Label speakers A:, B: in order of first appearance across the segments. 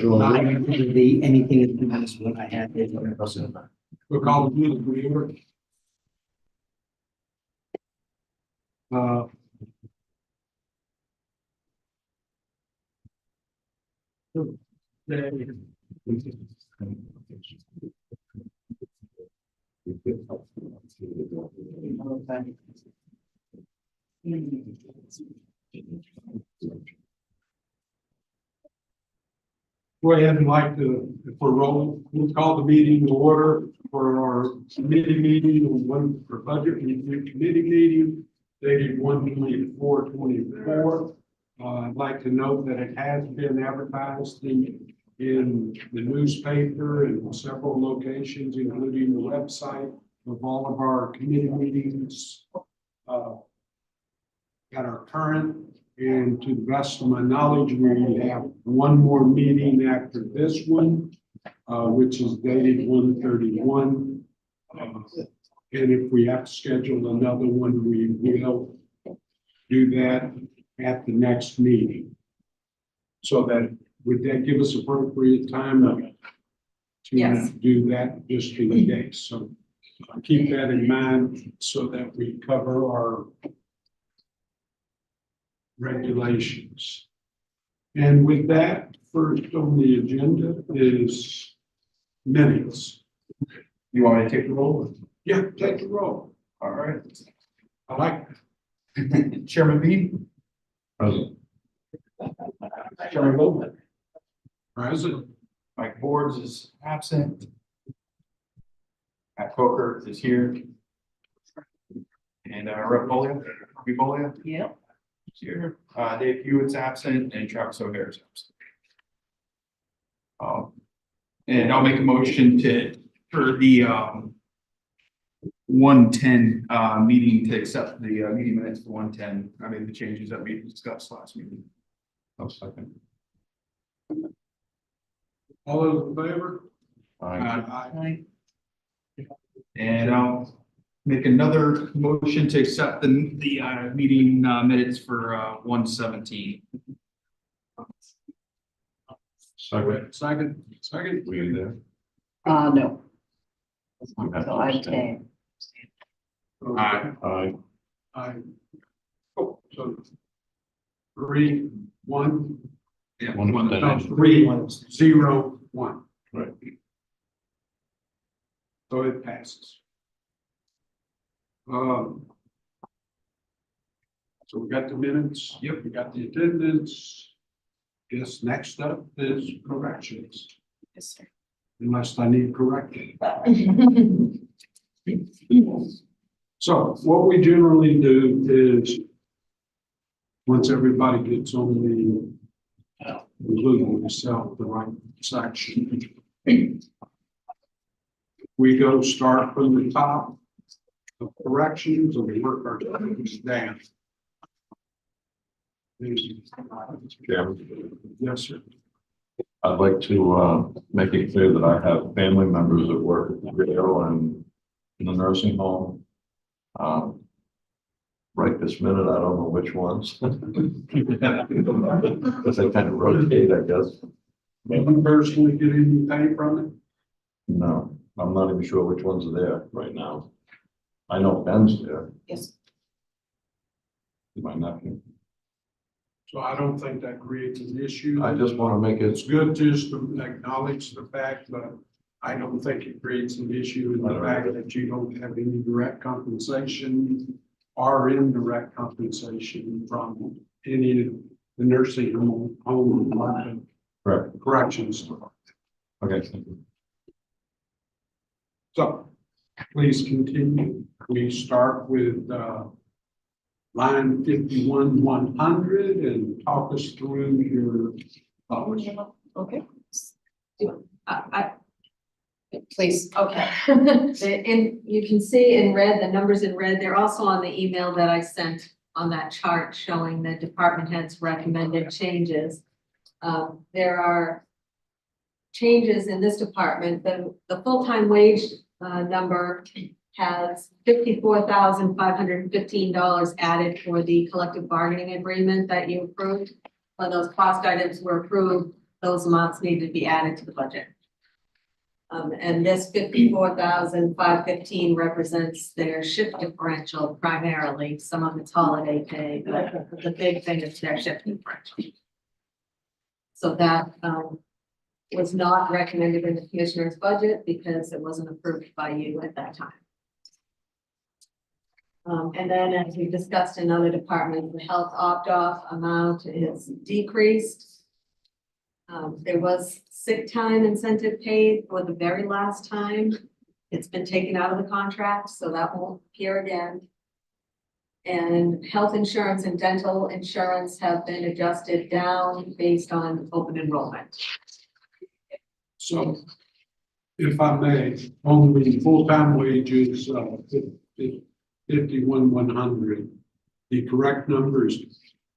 A: Not anything in the past when I had it.
B: We'll call the meeting to order. Go ahead and like to, if we're rolling, we'll call the meeting to order for our committee meeting on one for budget review committee meeting dated 1/24/24. I'd like to note that it has been advertised in the newspaper and several locations, including the website of all of our committee meetings that are current. And to the best of my knowledge, we have one more meeting after this one, which is dated 1/31. And if we have to schedule another one, we will do that at the next meeting. So that, would that give us appropriate time to do that just in case? So keep that in mind so that we cover our regulations. And with that, first on the agenda is minutes.
C: You want me to take the roll?
B: Yeah, take the roll.
C: All right.
B: I like
C: Chairman Bean?
A: Present.
C: Chairman Goldman?
B: President.
C: Mike Boards is absent. Matt Coker is here. And Rep. Bolia?
D: Yeah.
C: Here. Dave Hewitt's absent and Travis O'Hare is absent. And I'll make a motion for the 110 meeting to accept the meeting minutes for 110. I mean, the changes that we discussed last meeting.
A: I'll second.
B: All those in favor?
A: Aye.
C: And I'll make another motion to accept the meeting minutes for 117.
B: Second.
A: Were you there?
D: No.
A: You have to
D: So I
A: abstain.
D: can.
A: Aye.
B: Oh, so 3-1.
C: Yeah,
A: One
C: one.
A: abstention.
B: 3-0-1.
A: Right.
B: So it passes. So we got the minutes.
C: Yep.
B: We got the attendance. Guess next up is corrections,
D: Yes, sir.
B: unless I need correcting. So what we generally do is, once everybody gets on the, including myself, the right section, we go start from the top of corrections and we work our way down.
A: Chairman,
B: Yes, sir.
A: I'd like to make it clear that I have family members that work at the jail and in the nursing home. Right this minute, I don't know which ones. Because they kind of rotate, I guess.
B: Did you personally get any pay from it?
A: No, I'm not even sure which ones are there right now. I know Ben's there,
D: Yes.
A: my nephew.
B: So I don't think that creates an issue.
A: I just want to make
B: It's
A: it,
B: good just to acknowledge the fact, but I don't think it creates an issue in the fact that you don't have any direct compensation or indirect compensation from any of the nursing home
A: correct,
B: corrections.
A: okay, thank you.
B: So please continue. We start with line 51-100 and talk us through your thoughts.
D: Okay.
E: Please.
D: Okay.
E: And you can see in red, the numbers in red, they're also on the email that I sent on that chart showing the department heads recommended changes. There are changes in this department. The full-time wage number has $54,515 added for the collective bargaining agreement that you approved. When those cost items were approved, those amounts needed to be added to the budget. And this 54,515 represents their shift differential primarily. Some of it's holiday pay, but the big thing is their shift differential. So that, was not recommended in the commissioner's budget because it wasn't approved by you at that time. And then as we discussed in other departments, the health opt-off amount is decreased. There was sick time incentive paid for the very last time. It's been taken out of the contract, so that won't appear again. And health insurance and dental insurance have been adjusted down based on open enrollment.
B: So, if I may, on the full-time wages, 51,100, the correct number is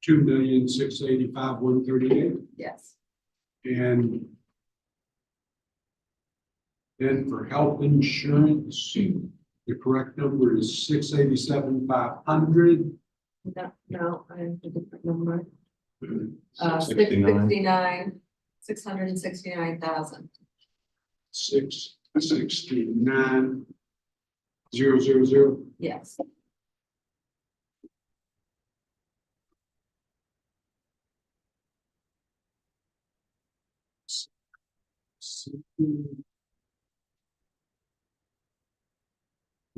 B: 2,685,138,
E: Yes.
B: and then for health insurance, the correct number is 687,500.
E: No, I have a different number.
A: 669.
E: 669,000.
B: 669,000.
E: Yes.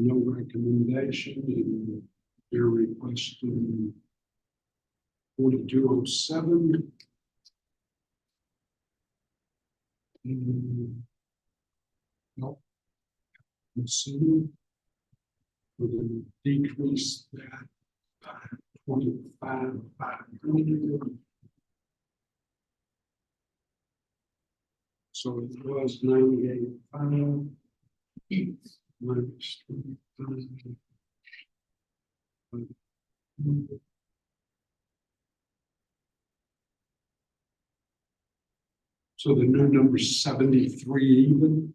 B: No recommendation, and they're requesting 4207. No. Assuming we're going to decrease that by 25,500. So it was 98,500 minus 25. So the new number is 73 even,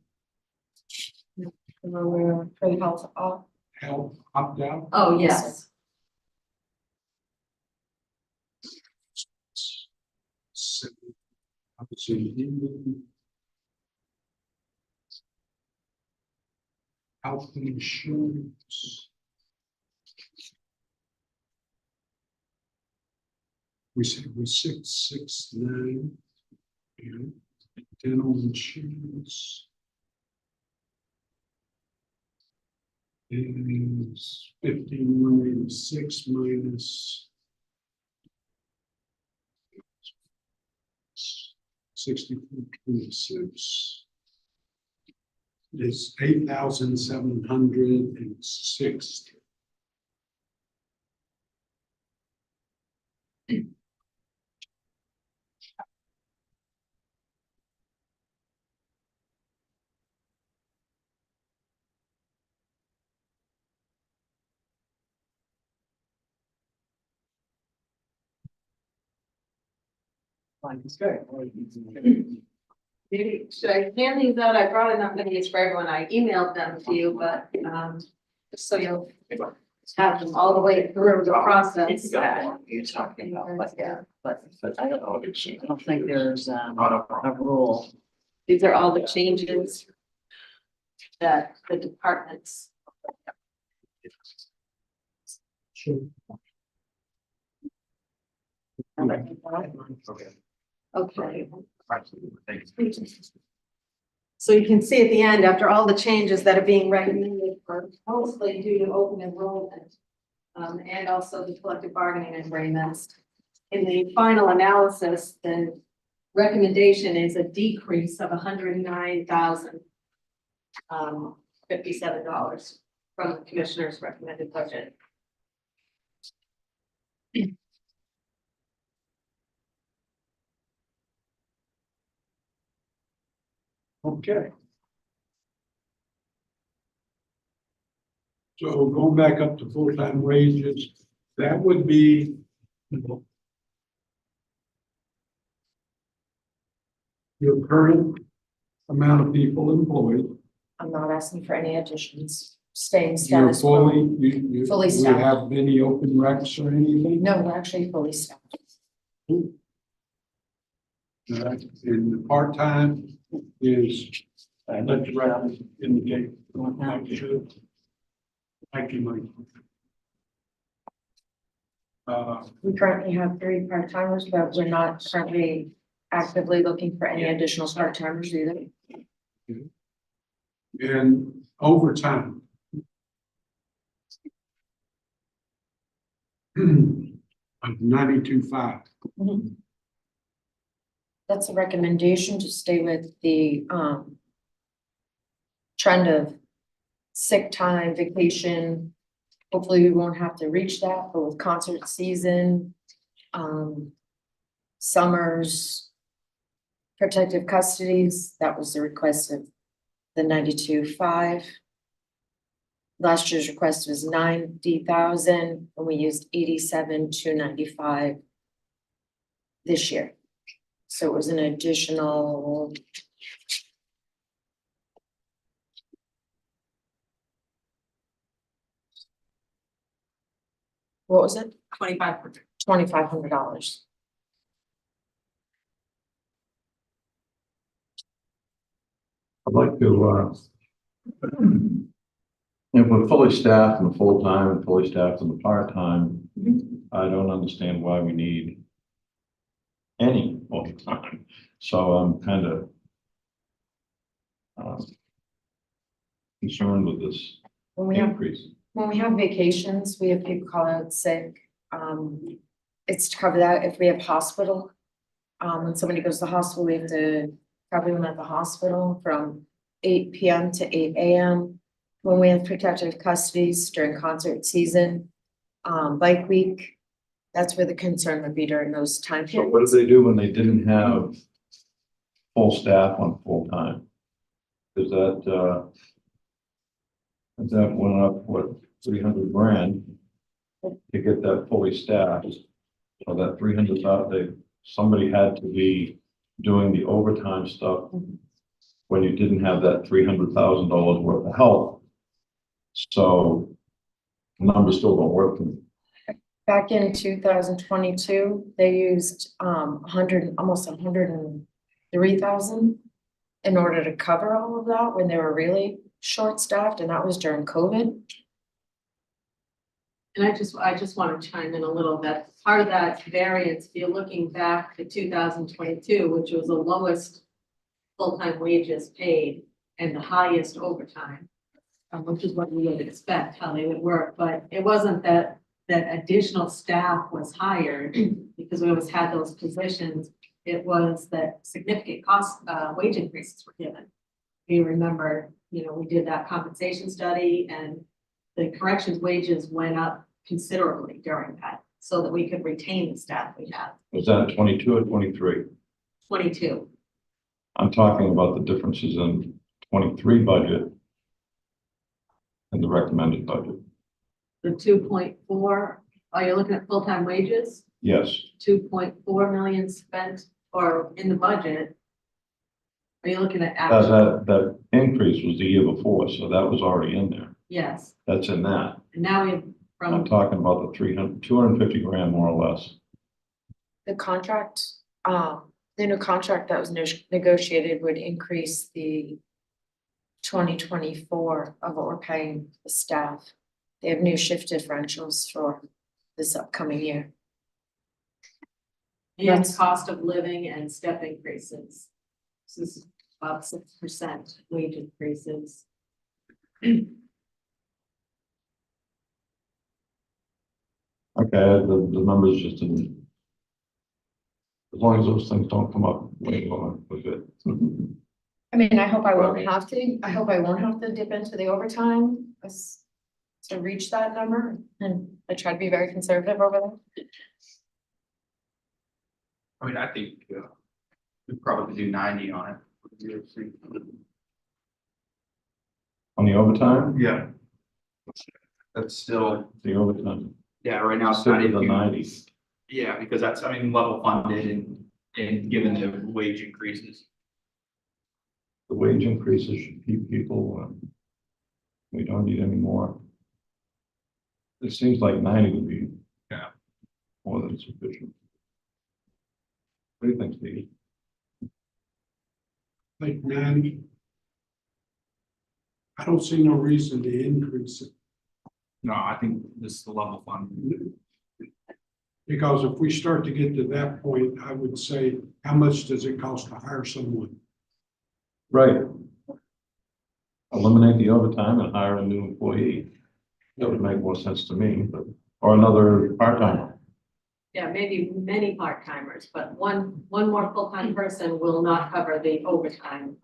D: For the health off.
B: health opt out.
E: Oh, yes.
B: Health insurance. We said it was 669. And dental insurance is 15,600,000 minus 6426 is 8,706.
E: Maybe, should I hand these out? I brought enough of these for everyone. I emailed them to you, but, just so you'll have them all the way through the process.
D: You're talking about, but yeah, but I don't think there's a rule.
E: These are all the changes that the departments.
B: Sure.
E: Okay.
C: Thanks.
E: So you can see at the end, after all the changes that are being recommended for mostly due to open enrollment, and also the collective bargaining agreements, in the final analysis, the recommendation is a decrease of $109,057 from the commissioner's recommended budget.
B: Okay. So going back up to full-time wages, that would be your current amount of people employed.
F: I'm not asking for any additions, staying
B: You're
F: status quo.
B: fully, you
F: Fully
B: we
F: staffed.
B: have any open recs or anything?
F: No, we're actually fully staffed.
B: And the part-time is, let the record indicate. Thank you. Thank you, Mike.
F: We currently have 3 part-timers, but we're not currently actively looking for any additional part-timers either.
B: And overtime. Of 92.5.
F: That's a recommendation to stay with the trend of sick time, vacation. Hopefully we won't have to reach that, but with concert season, summers, protective custodies, that was the request of the 92.5. Last year's request was 90,000 and we used 87,295 this year. So it was an additional. What was it?
E: 2,500.
F: $2,500.
A: I'd like to, if we're fully staffed and full-time and fully staffed and part-time, I don't understand why we need any overtime. So I'm kind of concerned with this
F: When we have
A: increase.
F: vacations, we have people call out sick. It's to cover that if we have hospital. When somebody goes to the hospital, we have to cover them at the hospital from 8 PM to 8 AM. When we have protective custodies during concert season, bike week, that's where the concern would be during those time
A: So what
F: periods.
A: did they do when they didn't have full staff on full-time? Is that went up, what, 300 grand to get that fully staffed? So that 300,000, somebody had to be doing the overtime stuff when you didn't have that $300,000 worth of help. So the numbers still don't work for me.
F: Back in 2022, they used almost 103,000 in order to cover all of that when they were really short-staffed, and that was during COVID.
E: And I just want to chime in a little bit. Part of that variance, if you're looking back to 2022, which was the lowest full-time wages paid and the highest overtime, which is what we would expect, how they would work, but it wasn't that additional staff was hired because we always had those positions. It was that significant wage increases were given. You remember, we did that compensation study and the corrections wages went up considerably during that so that we could retain the staff we have.
A: Was that 22 or 23?
E: 22.
A: I'm talking about the differences in 23 budget and the recommended budget.
E: The 2.4, are you looking at full-time wages?
A: Yes,
E: 2.4 million spent or in the budget. Are you looking at actual?
A: that increase was the year before, so that was already in there.
E: Yes,
A: That's in that.
E: and now we've
A: I'm
E: from,
A: talking about the 250 grand more or less.
F: The contract, the new contract that was negotiated would increase the 2024 of what we're paying the staff. They have new shift differentials for this upcoming year.
E: and cost of living and step increases. This is about 6% wage increases.
A: Okay, the numbers just didn't. As long as those things don't come up later on, we're good.
F: I mean, I hope I won't have to dip into the overtime to reach that number, and I try to be very conservative over there.
C: I mean, I think we'd probably do 90 on it.
A: On the overtime,
C: Yeah. That's still,
A: the overtime,
C: yeah, right now it's
A: still in the
C: 92.
A: 90s.
C: Yeah, because that's, I mean, level funded and given the wage increases.
A: The wage increases should keep people, we don't need any more. It seems like 90 would be.
C: Yeah.
A: More than sufficient. What do you think, Steve?
B: like 90. I don't see no reason to increase it.
C: No, I think this is the level fund.
B: Because if we start to get to that point, I would say, how much does it cost to hire someone?
A: Right. Eliminate the overtime and hire a new employee. That would make more sense to me, but, or another part-timer.
E: Yeah, maybe many part-timers, but one more full-time person will not cover the overtime.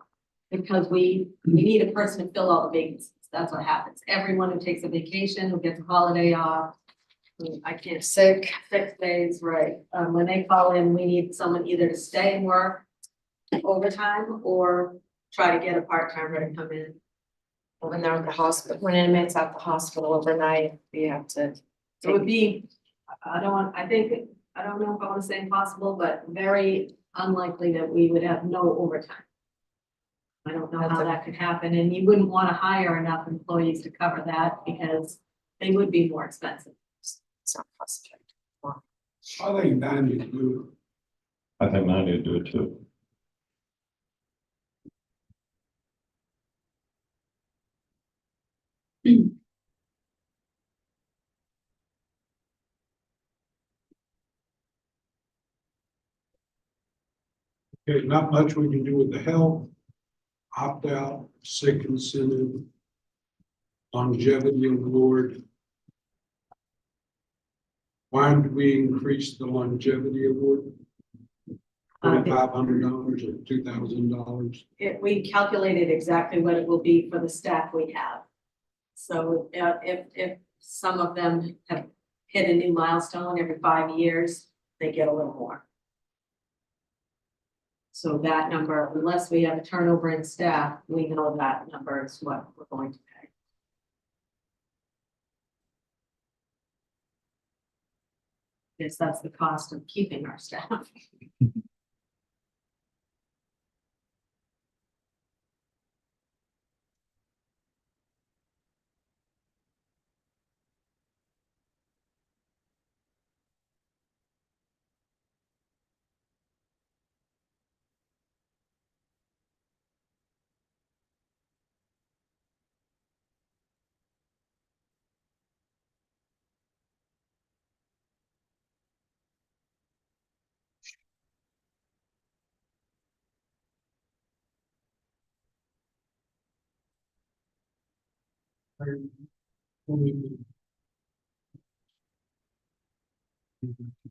E: Because we need a person to fill all the vacancies. That's what happens. Everyone who takes a vacation, who gets a holiday off. I can't,
F: Sick.
E: 6 days, right? When they call in, we need someone either to stay and work overtime or try to get a part-timer to come in.
F: When they're at the hospital, when inmates at the hospital overnight, we have to.
E: It would be, I don't know if I want to say impossible, but very unlikely that we would have no overtime. I don't know how that could happen, and you wouldn't want to hire enough employees to cover that because they would be more expensive.
F: It's not cost effective.
B: I think 90 is good.
A: I think 90 would do it too.
B: Okay, not much we can do with the health, opt-out, sick incentive, longevity award. Why did we increase the longevity award? $2,500 or $2,000?
E: We calculated exactly what it will be for the staff we have. So if some of them have hit a new milestone every 5 years, they get a little more. So that number, unless we have a turnover in staff, we know that number is what we're going to pay. Yes, that's the cost of keeping our staff.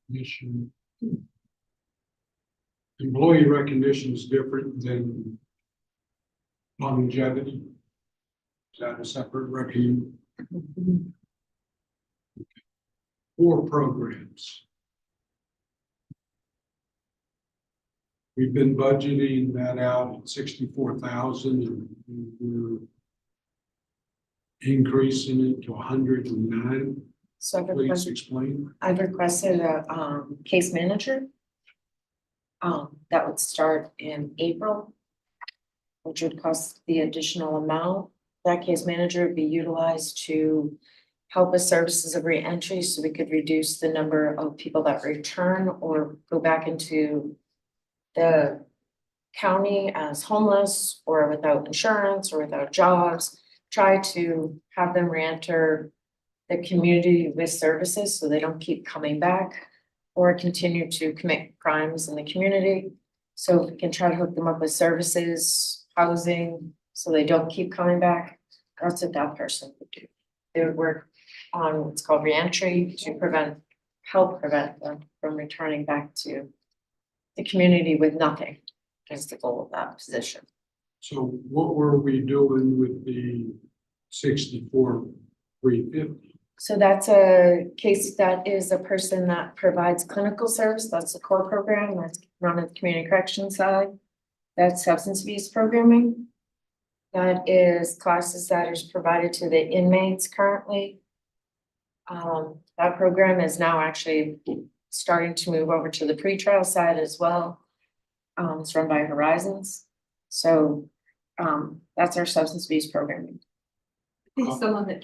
B: Recognition. Employee recognition is different than longevity. Is that a separate recognition? 4 programs. We've been budgeting that out at 64,000 and we're increasing it to 109.
F: So
B: Please explain.
F: I've requested a case manager. That would start in April. Which would cost the additional amount. That case manager would be utilized to help with services of reentry, so we could reduce the number of people that return or go back into the county as homeless or without insurance or without jobs. Try to have them reenter the community with services so they don't keep coming back or continue to commit crimes in the community. So if we can try to hook them up with services, housing, so they don't keep coming back, that's what that person would do. They would work on what's called reentry to help prevent them from returning back to the community with nothing, is the goal of that position.
B: So what were we doing with the 64,350?
F: So that's a case, that is a person that provides clinical service. That's the core program that's run at the community correction side. That's substance abuse programming. That is classes that is provided to the inmates currently. That program is now actually starting to move over to the pretrial side as well. It's run by Horizons. So that's our substance abuse programming.
E: I think some of it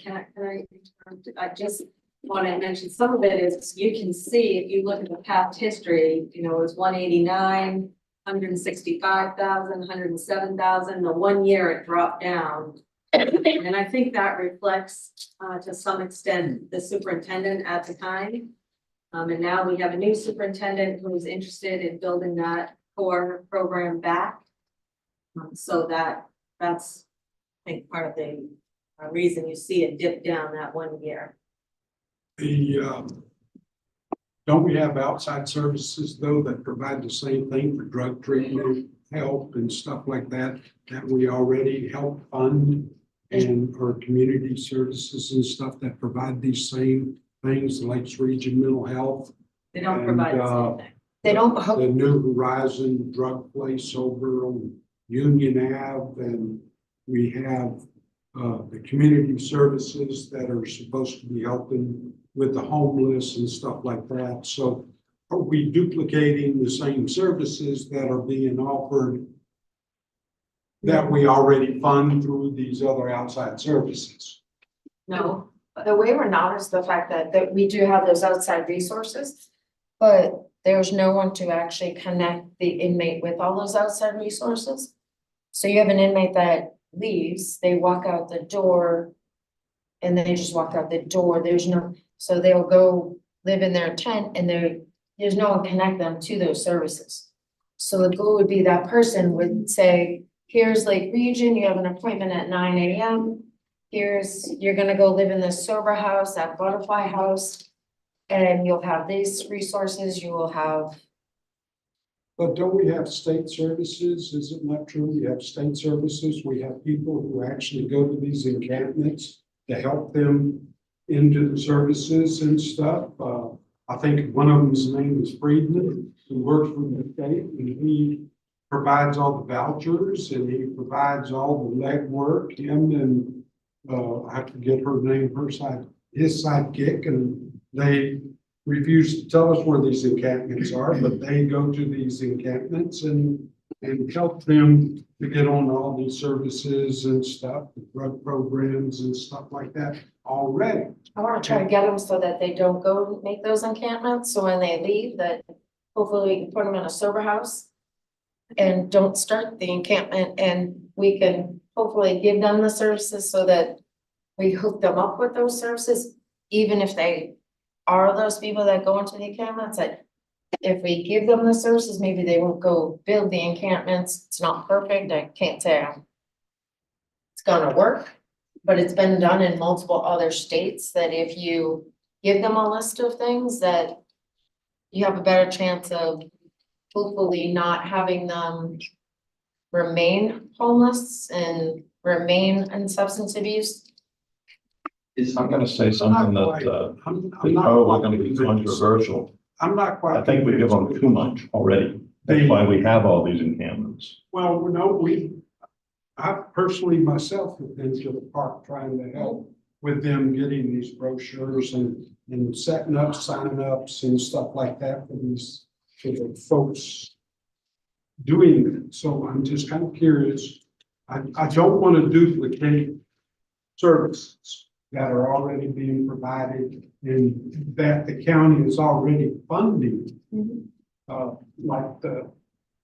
E: I just want to mention, some of it is, you can see, if you look at the past history, it was 189, 165,000, 107,000. The 1 year it dropped down. And I think that reflects, to some extent, the superintendent at the time. And now we have a new superintendent who's interested in building that core program back. So that's, I think, part of the reason you see it dip down that 1 year.
B: Don't we have outside services though that provide the same thing for drug treatment, help and stuff like that, that we already help fund? And our community services and stuff that provide these same things, Lakes Region Mental Health.
E: They don't provide the same thing.
F: They don't
B: The
F: hope,
B: New Horizon Drug Place over on Union Ave, and we have the community services that are supposed to be helping with the homeless and stuff like that. So are we duplicating the same services that are being offered that we already fund through these other outside services?
E: No,
F: the way we're not is the fact that we do have those outside resources, but there's no one to actually connect the inmate with all those outside resources. So you have an inmate that leaves, they walk out the door, and they just walk out the door. There's no, so they'll go live in their tent, and there's no one connect them to those services. So the goal would be that person would say, here's Lake Region, you have an appointment at 9 a.m. You're gonna go live in this sober house, that butterfly house, and you'll have these resources, you will have.
B: But don't we have state services? Is it not true? We have state services. We have people who actually go to these encampments to help them into the services and stuff. I think one of them's name is Friedman, who works for the state, and he provides all the vouchers and he provides all the legwork. Him and I forget her name, his sidekick, and they refuse to tell us where these encampments are, but they go to these encampments and help them to get on all these services and stuff, the drug programs and stuff like that already.
F: I wanna try to get them so that they don't go make those encampments, so when they leave, that hopefully we can put them in a sober house. And don't start the encampment, and we can hopefully give them the services so that we hook them up with those services, even if they are those people that go into the encampments, that if we give them the services, maybe they won't go build the encampments. It's not perfect, I can't say it's gonna work, but it's been done in multiple other states, that if you give them a list of things, that you have a better chance of hopefully not having them remain homeless and remain in substance abuse.
A: I'm gonna say something that,
B: I'm
A: is
B: not
A: probably gonna be
B: quite convinced.
A: controversial.
B: I'm not quite.
A: I think we give them too much already. That's why we have all these encampments.
B: Well, no, I personally myself have been to the park trying to help with them getting these brochures and setting up sign-ups and stuff like that for the folks doing it. So I'm just kind of curious. I don't want to duplicate services that are already being provided and that the county is already funding. Like the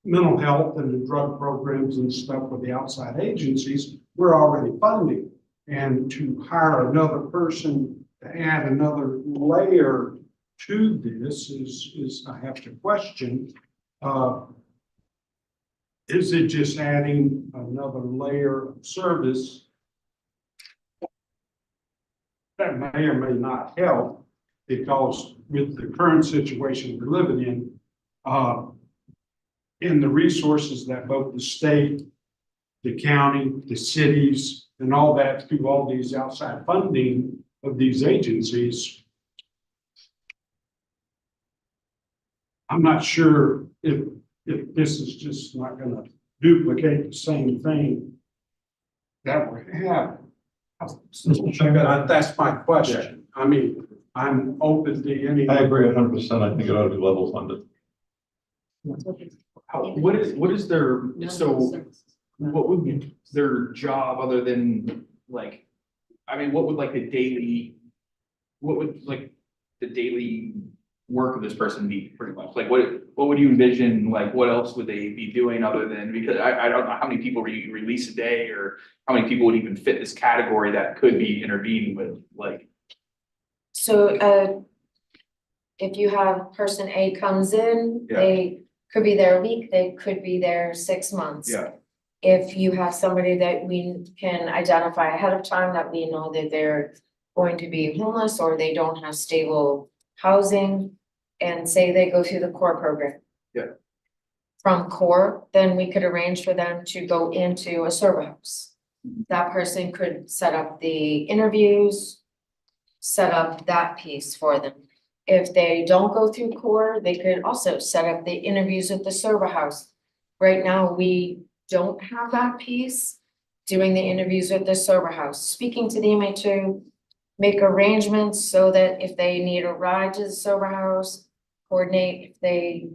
B: mental health and the drug programs and stuff with the outside agencies, we're already funding. And to hire another person to add another layer to this is I have to question. Is it just adding another layer of service that may or may not help? Because with the current situation we're living in, and the resources that both the state, the county, the cities, and all that through all these outside funding of these agencies, I'm not sure if this is just not gonna duplicate the same thing that we have. That's my question. I mean, I'm open to any.
A: I agree 100%. I think it ought to be level funded.
C: What is their, so what would be their job other than like, I mean, what would like the daily work of this person be pretty much? Like what what would you envision, like, what else would they be doing other than, because I don't know how many people you release a day, or how many people would even fit this category that could be intervened with, like,
F: So, if you have person A comes in,
C: Yeah.
F: they could be there a week, they could be there 6 months.
C: yeah,
F: If you have somebody that we can identify ahead of time, that we know that they're going to be homeless or they don't have stable housing, and say they go through the core program.
C: Yeah.
F: From core, then we could arrange for them to go into a server house. That person could set up the interviews, set up that piece for them. If they don't go through core, they could also set up the interviews at the server house. Right now, we don't have that piece, doing the interviews at the server house, speaking to the inmate to make arrangements so that if they need a ride to the server house, coordinate if they,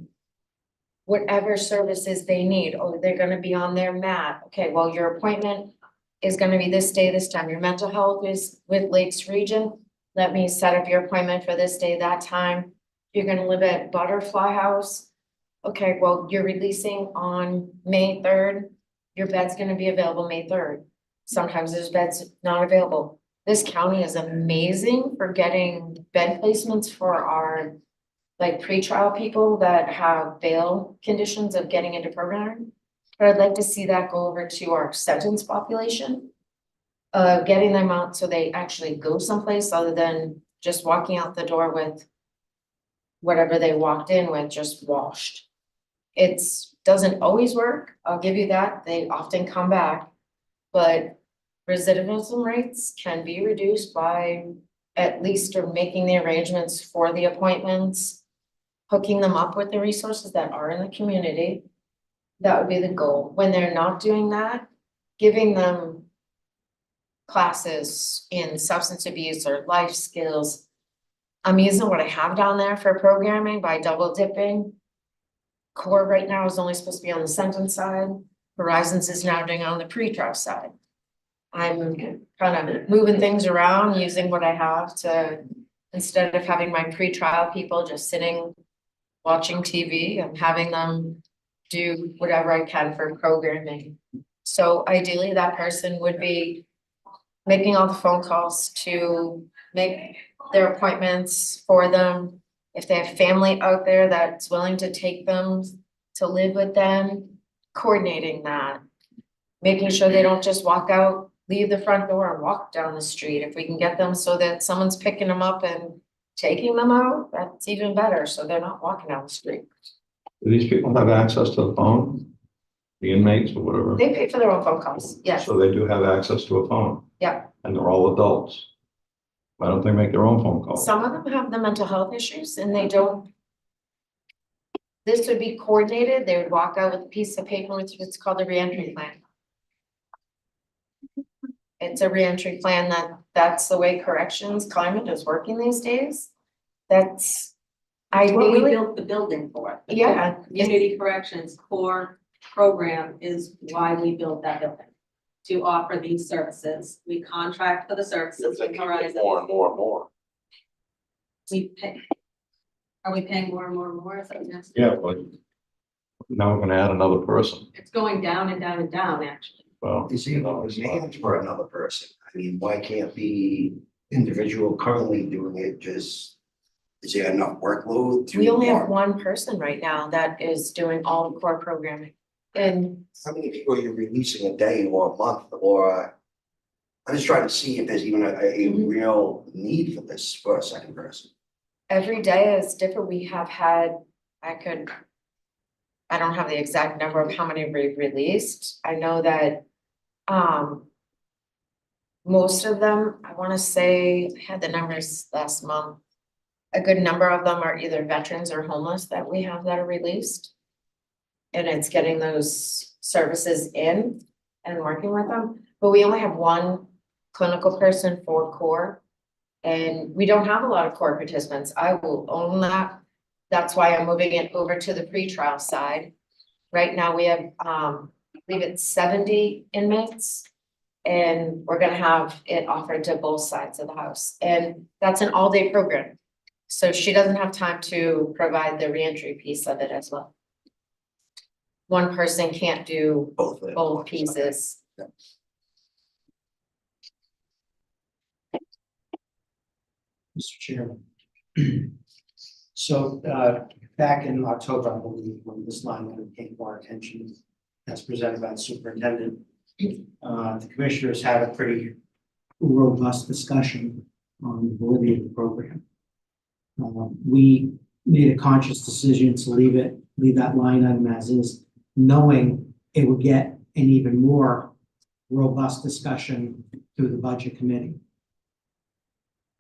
F: whatever services they need, or they're gonna be on their mat, okay, well, your appointment is gonna be this day, this time, your mental health is with Lakes Region, let me set up your appointment for this day, that time. You're gonna live at Butterfly House. Okay, well, you're releasing on May 3rd. Your bed's gonna be available May 3rd. Sometimes there's beds not available. This county is amazing for getting bed placements for our like pretrial people that have bail conditions of getting into program. But I'd like to see that go over to our sentence population. Getting them out so they actually go someplace other than just walking out the door with whatever they walked in with, just washed. It's, doesn't always work, I'll give you that, they often come back. But recidivism rates can be reduced by at least or making the arrangements for the appointments, hooking them up with the resources that are in the community. That would be the goal. When they're not doing that, giving them classes in substance abuse or life skills. I'm using what I have down there for programming by double dipping. Core right now is only supposed to be on the sentence side. Horizons is now doing on the pretrial side. I'm kind of moving things around, using what I have to, instead of having my pretrial people just sitting, watching TV, I'm having them do whatever I can for programming. So ideally, that person would be making all the phone calls to make their appointments for them. If they have family out there that's willing to take them to live with them, coordinating that. Making sure they don't just walk out, leave the front door and walk down the street. If we can get them so that someone's picking them up and taking them out, that's even better, so they're not walking down the street.
A: Do these people have access to the phone? The inmates or whatever?
F: They pay for their own phone calls, yes,
A: So they do have access to a phone?
F: yeah.
A: And they're all adults? Why don't they make their own phone calls?
F: Some of them have the mental health issues and they don't. This would be coordinated, they would walk out with a piece of paper, which is called a reentry plan. It's a reentry plan that's the way corrections climate is working these days. That's
E: What we
F: ideally,
E: built the building for. The
F: yeah,
E: Community Corrections Core Program is why we built that building. To offer these services. We contract for the services with Horizon.
A: More and more and more.
E: We pay. Are we paying more and more and more? Is that what you're saying?
A: Yeah, but now we're gonna add another person.
E: It's going down and down and down, actually.
A: Well,
G: You see, it's named for another person. I mean, why can't the individual currently doing it just, is there enough workload to?
F: we only have one person right now that is doing all the core programming. And
G: How many people are you releasing a day or a month or? I'm just trying to see if there's even a
F: Mhm.
G: real need for this for a second person.
F: every day is different. We have had, I don't have the exact number of how many we've released. I know that, most of them, I wanna say, I had the numbers last month. A good number of them are either veterans or homeless that we have that are released. And it's getting those services in and working with them, but we only have one clinical person for core. And we don't have a lot of core participants. I will own that. That's why I'm moving it over to the pretrial side. Right now, we have, I believe it's 70 inmates. And we're gonna have it offered to both sides of the house, and that's an all-day program. So she doesn't have time to provide the reentry piece of it as well. One person can't do
G: Both. of them.
F: both pieces.
H: Mr. Chairman. So, back in October, I believe, when this line item came to our attention, as presented by the superintendent, the commissioners had a pretty robust discussion on the validity of the program. We made a conscious decision to leave that line item as is, knowing it would get an even more robust discussion through the budget committee.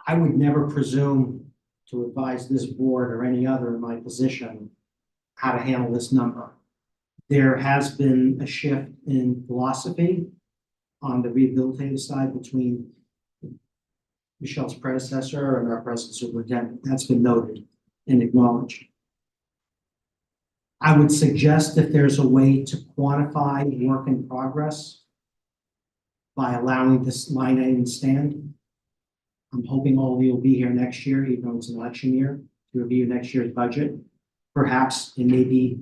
H: I would never presume to advise this board or any other in my position how to handle this number. There has been a shift in philosophy on the rehabilitative side between Michelle's predecessor and our present superintendent. That's been noted and acknowledged. I would suggest if there's a way to quantify work in progress by allowing this line item to stand. I'm hoping all of you will be here next year, even though it's an election year, to review next year's budget. Perhaps it may be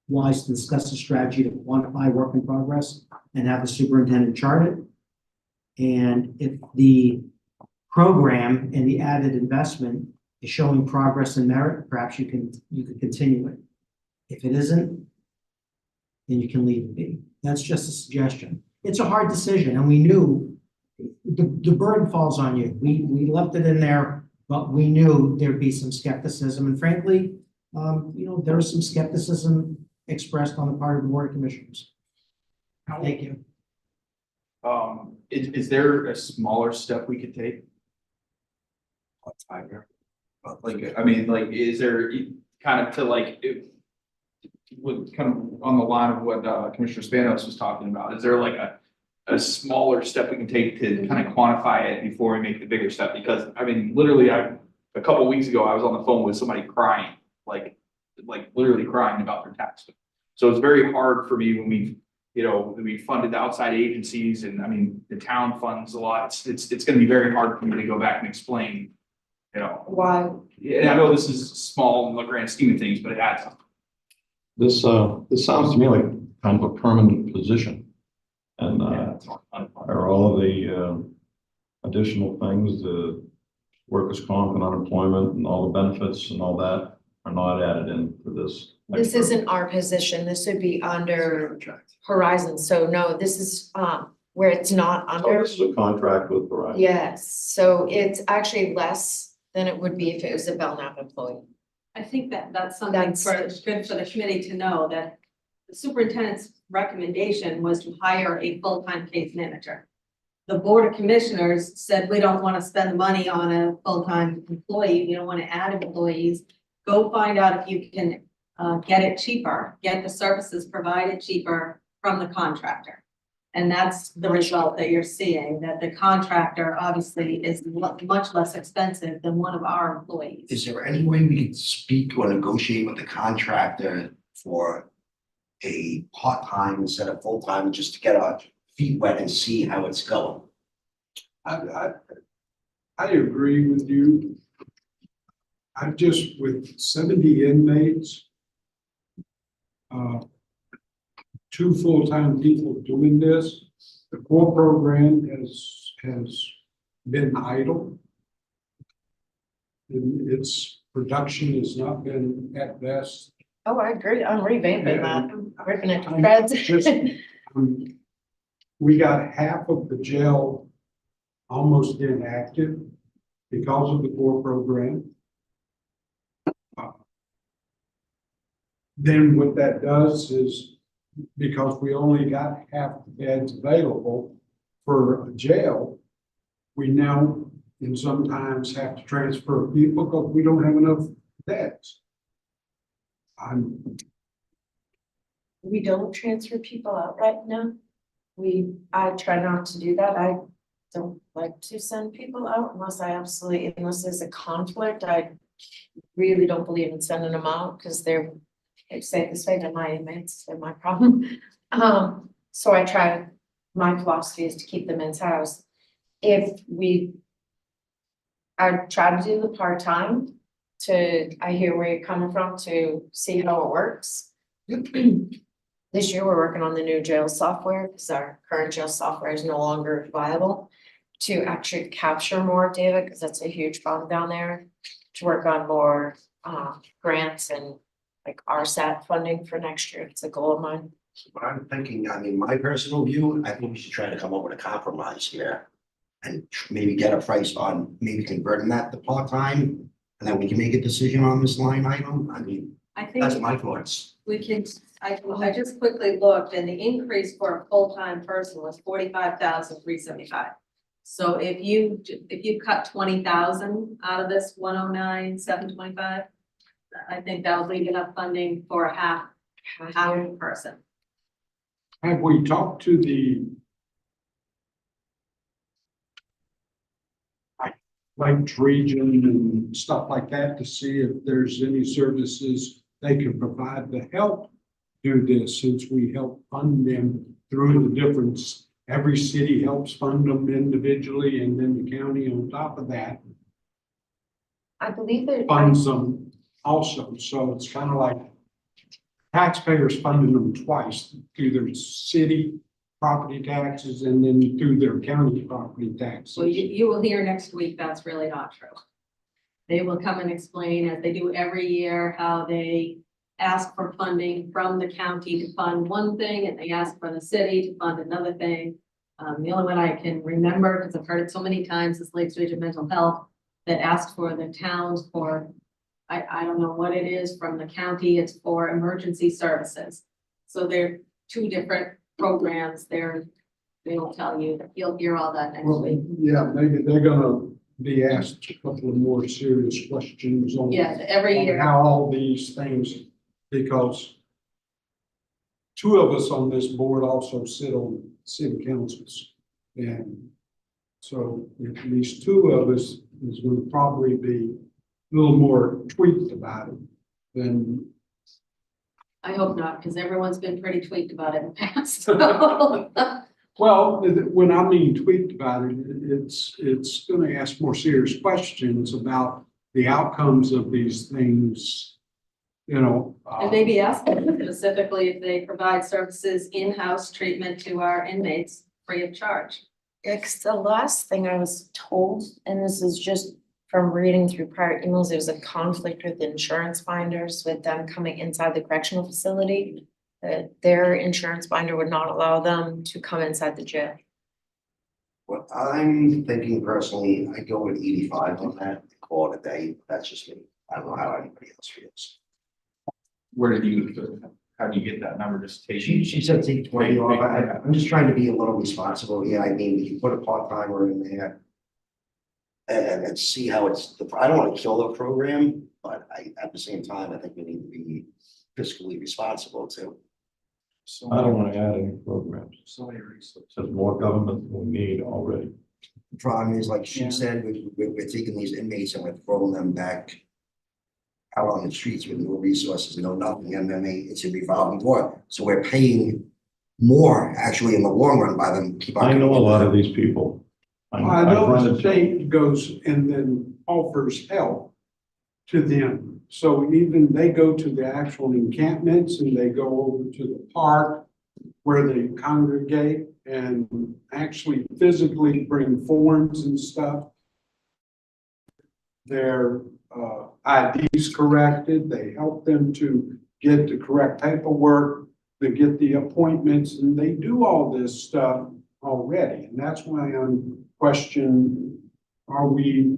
H: wise to discuss a strategy to quantify work in progress and have the superintendent chart it. And if the program and the added investment is showing progress and merit, perhaps you could continue it. If it isn't, then you can leave it be. That's just a suggestion. It's a hard decision, and we knew the burden falls on you. We left it in there, but we knew there'd be some skepticism, and frankly, there was some skepticism expressed on the part of the board of commissioners. Thank you.
C: Is there a smaller step we could take? Like, I mean, like, is there kind of to like, with kind of on the line of what Commissioner Spanos was talking about, is there like a smaller step we can take to kind of quantify it before we make the bigger step? Because I mean, literally, a couple of weeks ago, I was on the phone with somebody crying, like literally crying about their tax bill. So it's very hard for me when we funded outside agencies, and I mean, the town funds a lot. It's going to be very hard for me to go back and explain,
F: Why?
C: and I know this is small in the grand scheme of things, but it adds up.
A: This sounds to me like kind of a permanent position. And are all of the additional things, the workers' comp and unemployment and all the benefits and all that are not added in for this?
F: This isn't our position. This would be under Horizon. So no, this is where it's not
A: Oh,
F: under.
A: this is a contract with Verizon.
F: Yes, so it's actually less than it would be if it was a Belknap employee.
E: I think that's something good for the committee to know, that the superintendent's recommendation was to hire a full-time case manager. The Board of Commissioners said, we don't want to spend money on a full-time employee. We don't want to add employees. Go find out if you can get it cheaper, get the services provided cheaper from the contractor. And that's the result that you're seeing, that the contractor obviously is much less expensive than one of our employees.
G: Is there any way we could speak or negotiate with the contractor for a part-time instead of full-time, just to get our feet wet and see how it's going?
B: I agree with you. I just, with 70 inmates, 2 full-time people doing this, the core program has been idle. And its production has not been at best.
F: Oh, I agree. I'm revamping that. I'm ripping it to
B: I'm
F: shreds.
B: just, we got half of the jail almost inactive because of the core program. Then what that does is, because we only got half the beds available for a jail, we now and sometimes have to transfer people because we don't have enough beds.
F: We don't transfer people out right now. I try not to do that. I don't like to send people out unless there's a conflict. I really don't believe in sending them out because they're my inmates, they're my problem. So my philosophy is to keep them in house. I'd try to do the part-time I hear where you're coming from, to see how it works. This year, we're working on the new jail software, because our current jail software is no longer viable. To actually capture more data, because that's a huge problem down there, to work on more grants and like RSAT funding for next year. It's a goal of mine.
G: What I'm thinking, I mean, my personal view, I think we should try to come up with a compromise here. And maybe get a price on maybe converting that to part-time, and then we can make a decision on this line item. I mean,
E: I think
G: that's my thoughts.
E: we can, I just quickly looked and the increase for a full-time person was 45,375. So if you cut 20,000 out of this 109,725, I think that'll leave enough funding for a half person.
B: Have we talked to the Lakes region and stuff like that to see if there's any services they can provide to help do this, since we help fund them through the difference? Every city helps fund them individually, and then the county on top of that
F: I believe that.
B: funds them also. So it's kind of like taxpayers funding them twice, through their city property taxes and then through their county property taxes.
E: So you will hear next week, that's really not true. They will come and explain, as they do every year, how they ask for funding from the county to fund one thing, and they ask for the city to fund another thing. The only one I can remember, because I've heard it so many times, is Lakes Region Mental Health, that asked for the towns for, I don't know what it is from the county, it's for emergency services. So they're two different programs there. They'll tell you, you'll hear all that next
B: Well,
E: week.
B: yeah, maybe they're gonna be asked a couple of more serious questions on.
E: Yes, every
B: on
E: year.
B: How all these things, because two of us on this board also sit on city councils. And so at least two of us is gonna probably be a little more tweaked about it than.
E: I hope not, because everyone's been pretty tweaked about it in the past.
B: Well, when I mean tweaked about it, it's gonna ask more serious questions about the outcomes of these things, you know.
E: And maybe ask them specifically if they provide services, in-house treatment to our inmates free of charge.
F: It's the last thing I was told, and this is just from reading through prior emails, there was a conflict with insurance binders with them coming inside the correctional facility. That their insurance binder would not allow them to come inside the jail.
G: What I'm thinking personally, I go with 85 on that, call it a day. That's just me. I don't know how anybody else feels.
C: How do you get that number? Just take.
G: She said take 20 off. I'm just trying to be a little responsible here. I mean, you put a part-timer in there. And see how I don't want to kill the program, but at the same time, I think we need to be fiscally responsible too.
A: I don't want to add any programs.
C: So many reasons.
A: There's more government than we need already.
G: The problem is, like she said, we're taking these inmates and we're throwing them back out on the streets with no resources, no nothing, and then it's a revolving door. So we're paying more actually in the long run by them.
A: I know a lot of these people.
B: I
A: I've
B: know
A: run
B: the
A: into-
B: state goes and then offers help to them. So even they go to the actual encampments and they go over to the park where they congregate and actually physically bring forms and stuff. Their IDs corrected, they help them to get the correct paperwork, to get the appointments, and they do all this stuff already. And that's why I'm questioning, are we,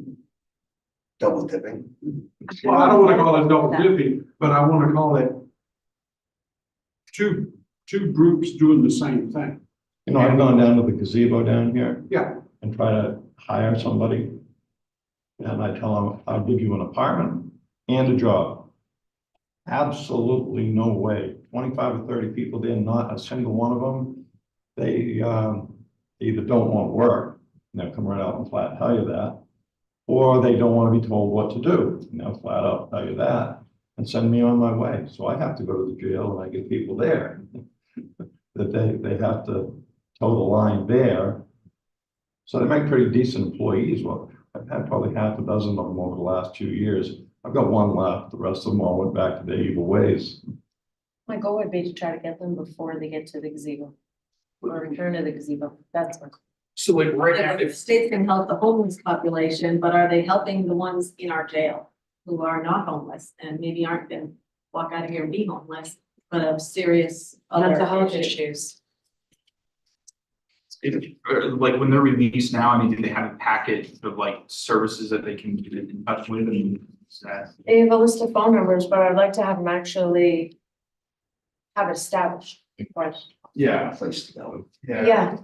G: Double dipping.
B: well, I don't want to call it double dipping, but I want to call it two groups doing the same thing.
A: You know, I've gone down to the gazebo down here.
B: Yeah.
A: And try to hire somebody. And I tell them, I'll give you an apartment and a job. Absolutely no way. 25 or 30 people there, not a single one of them. They either don't want to work, and they'll come right out and flat tell you that, or they don't want to be told what to do, and they'll flat out tell you that, and send me on my way. So I have to go to the jail, and I get people there that they have to toe the line there. So they make pretty decent employees. Well, I've had probably half a dozen of them over the last 2 years. I've got one left. The rest of them all went back to their evil ways.
F: My goal would be to try to get them before they get to the gazebo. Or return to the gazebo, that's my goal.
C: So like right now,
E: The
C: if,
E: state's can help the homeless population, but are they helping the ones in our jail who are not homeless and maybe aren't gonna walk out of here and be homeless, but have serious
F: Mental
E: other
F: health
E: issues?
F: issues.
C: like when they're released now, I mean, do they have a packet of like services that they can get in touch with? I mean, is that?
F: They have a list of phone numbers, but I'd like to have them actually have it established.
C: Yeah,
G: Place to go.
F: Yeah,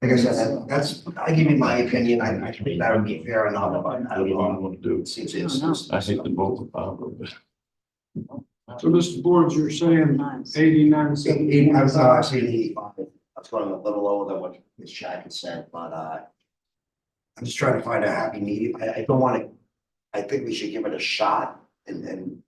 G: Like I said, that's, I give you my opinion, I think that would be fair enough, but I
A: What
G: don't
A: do you
G: know.
A: want to do?
G: It seems it's.
A: I hate to vote with Barbara, but
B: So, Mr. Boards, you're saying
D: Nice.
B: 89,
G: I was
B: 75?
G: saying 85, I was going a little lower than what Ms. Jack had said, but I'm just trying to find a happy medium, I don't want to, I think we should give it a shot and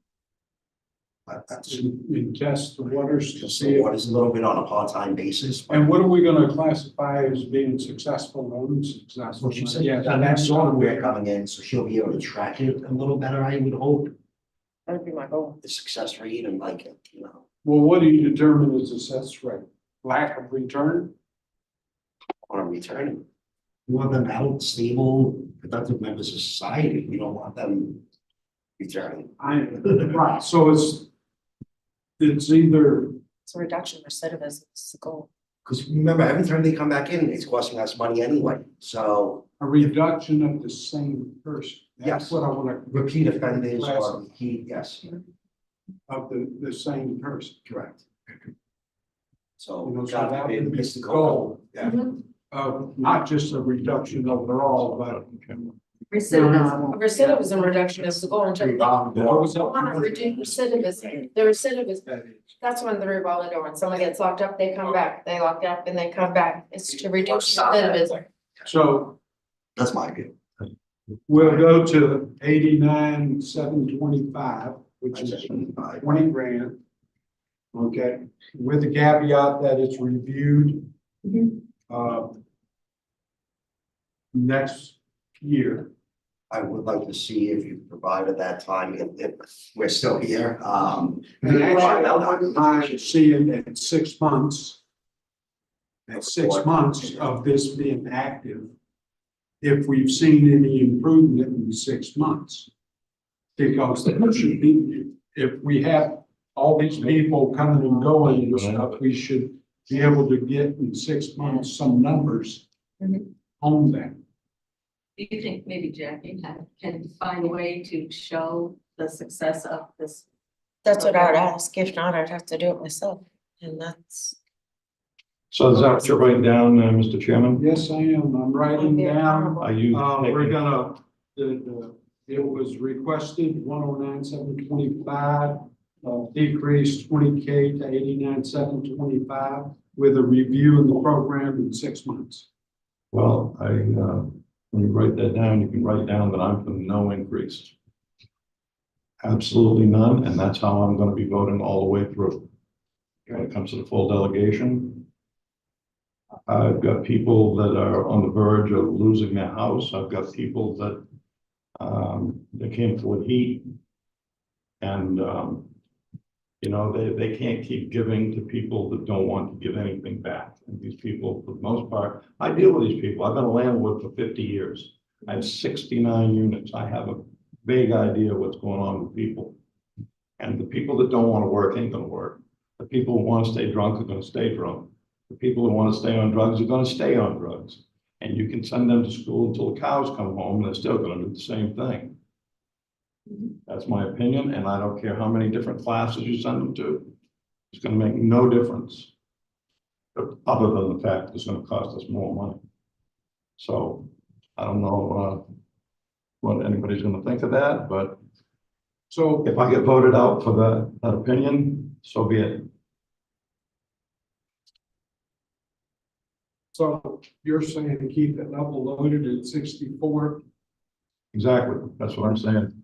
G: but that's
B: And test the waters to
G: just
B: see.
G: what is a little bit on a part-time basis. but-
B: And what are we gonna classify as being successful or unsuccessful?
G: Well, she said,
B: Yes.
G: that that's software coming in, so she'll be able to track it a little better, I would hope,
F: that would be my goal.
G: the success rate and like, you know,
B: Well, what do you determine as success rate? Lack of return?
G: on a return. We want them out, stable, productive members of society, we don't want them returning.
B: Right, so it's either,
F: It's a reduction of recidivism, it's the goal.
G: Because remember, every time they come back in, it's costing us money anyway, so
B: a reduction of the same person. That's
G: Yes.
B: what I wanna,
G: repeat offenders or repeat, yes,
B: of the same person.
G: correct.
B: You
G: So,
B: know, so
G: God
B: that
G: forbid,
B: would be
G: Mr.
B: the
G: Cole, yeah.
B: Not just a reduction overall, but.
E: Recidivism.
F: A recidivism reduction is the goal.
B: What was
F: I
B: that?
F: want to reduce recidivism, the recidivism, that's when the revolving door, when someone gets locked up, they come back, they lock up and they come back, it's to reduce recidivism.
B: So
G: That's my view.
B: we'll go to 89,725, which is 20 grand. Okay, with the caveat that it's reviewed. Next year.
G: I would like to see if you provided that time, if we're still here,
B: And actually, I wouldn't mind seeing at 6 months. At 6 months of this being active. If we've seen any improvement in 6 months. Because there should be, if we have all these people coming and going and stuff, we should be able to get in 6 months some numbers. On that.
E: Do you think maybe Jackie can find a way to show the success of this?
F: That's what I would ask, if not, I'd have to do it myself, and that's.
A: so is that what you're writing down, Mr. Chairman?
B: Yes, I am. I'm writing down.
A: Are you?
B: We're
A: taking-
B: gonna, it was requested 109,725, decrease 20K to 89,725 with a review in the program in 6 months.
A: Well, when you write that down, you can write down that I'm for no increase. Absolutely none, and that's how I'm gonna be voting all the way through. When it comes to the full delegation. I've got people that are on the verge of losing their house. I've got people that, they can't afford heat. And, you know, they can't keep giving to people that don't want to give anything back. And these people, for the most part, I deal with these people. I've been a landlord for 50 years. I have 69 units. I have a vague idea what's going on with people. And the people that don't want to work ain't gonna work. The people who want to stay drunk are gonna stay drunk. The people who want to stay on drugs are gonna stay on drugs. And you can send them to school until the cows come home, and they're still gonna do the same thing. That's my opinion, and I don't care how many different classes you send them to. It's gonna make no difference. Other than the fact it's gonna cost us more money. So, I don't know, what anybody's gonna think of that, but
B: So,
A: if I get voted out for that opinion, so be it.
B: so you're saying to keep it level loaded at 64?
A: Exactly, that's what I'm saying.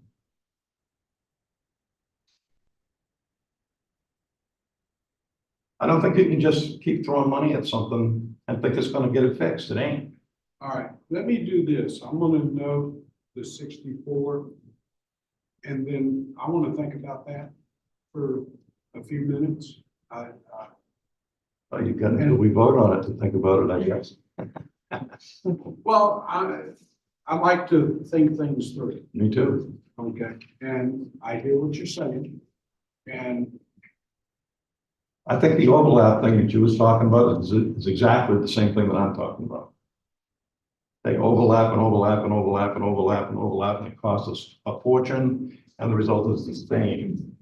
A: I don't think you can just keep throwing money at something and think it's gonna get it fixed. It ain't.
B: All right, let me do this. I'm gonna note the 64. And then I want to think about that for a few minutes.
A: You got, until we vote on it to think about it, I guess.
B: Well, I like to think things through.
A: Me too.
B: Okay, and I hear what you're saying. And
A: I think the overlap thing that you was talking about is exactly the same thing that I'm talking about. They overlap and overlap and overlap and overlap and overlap, and it costs us a fortune, and the result is the same.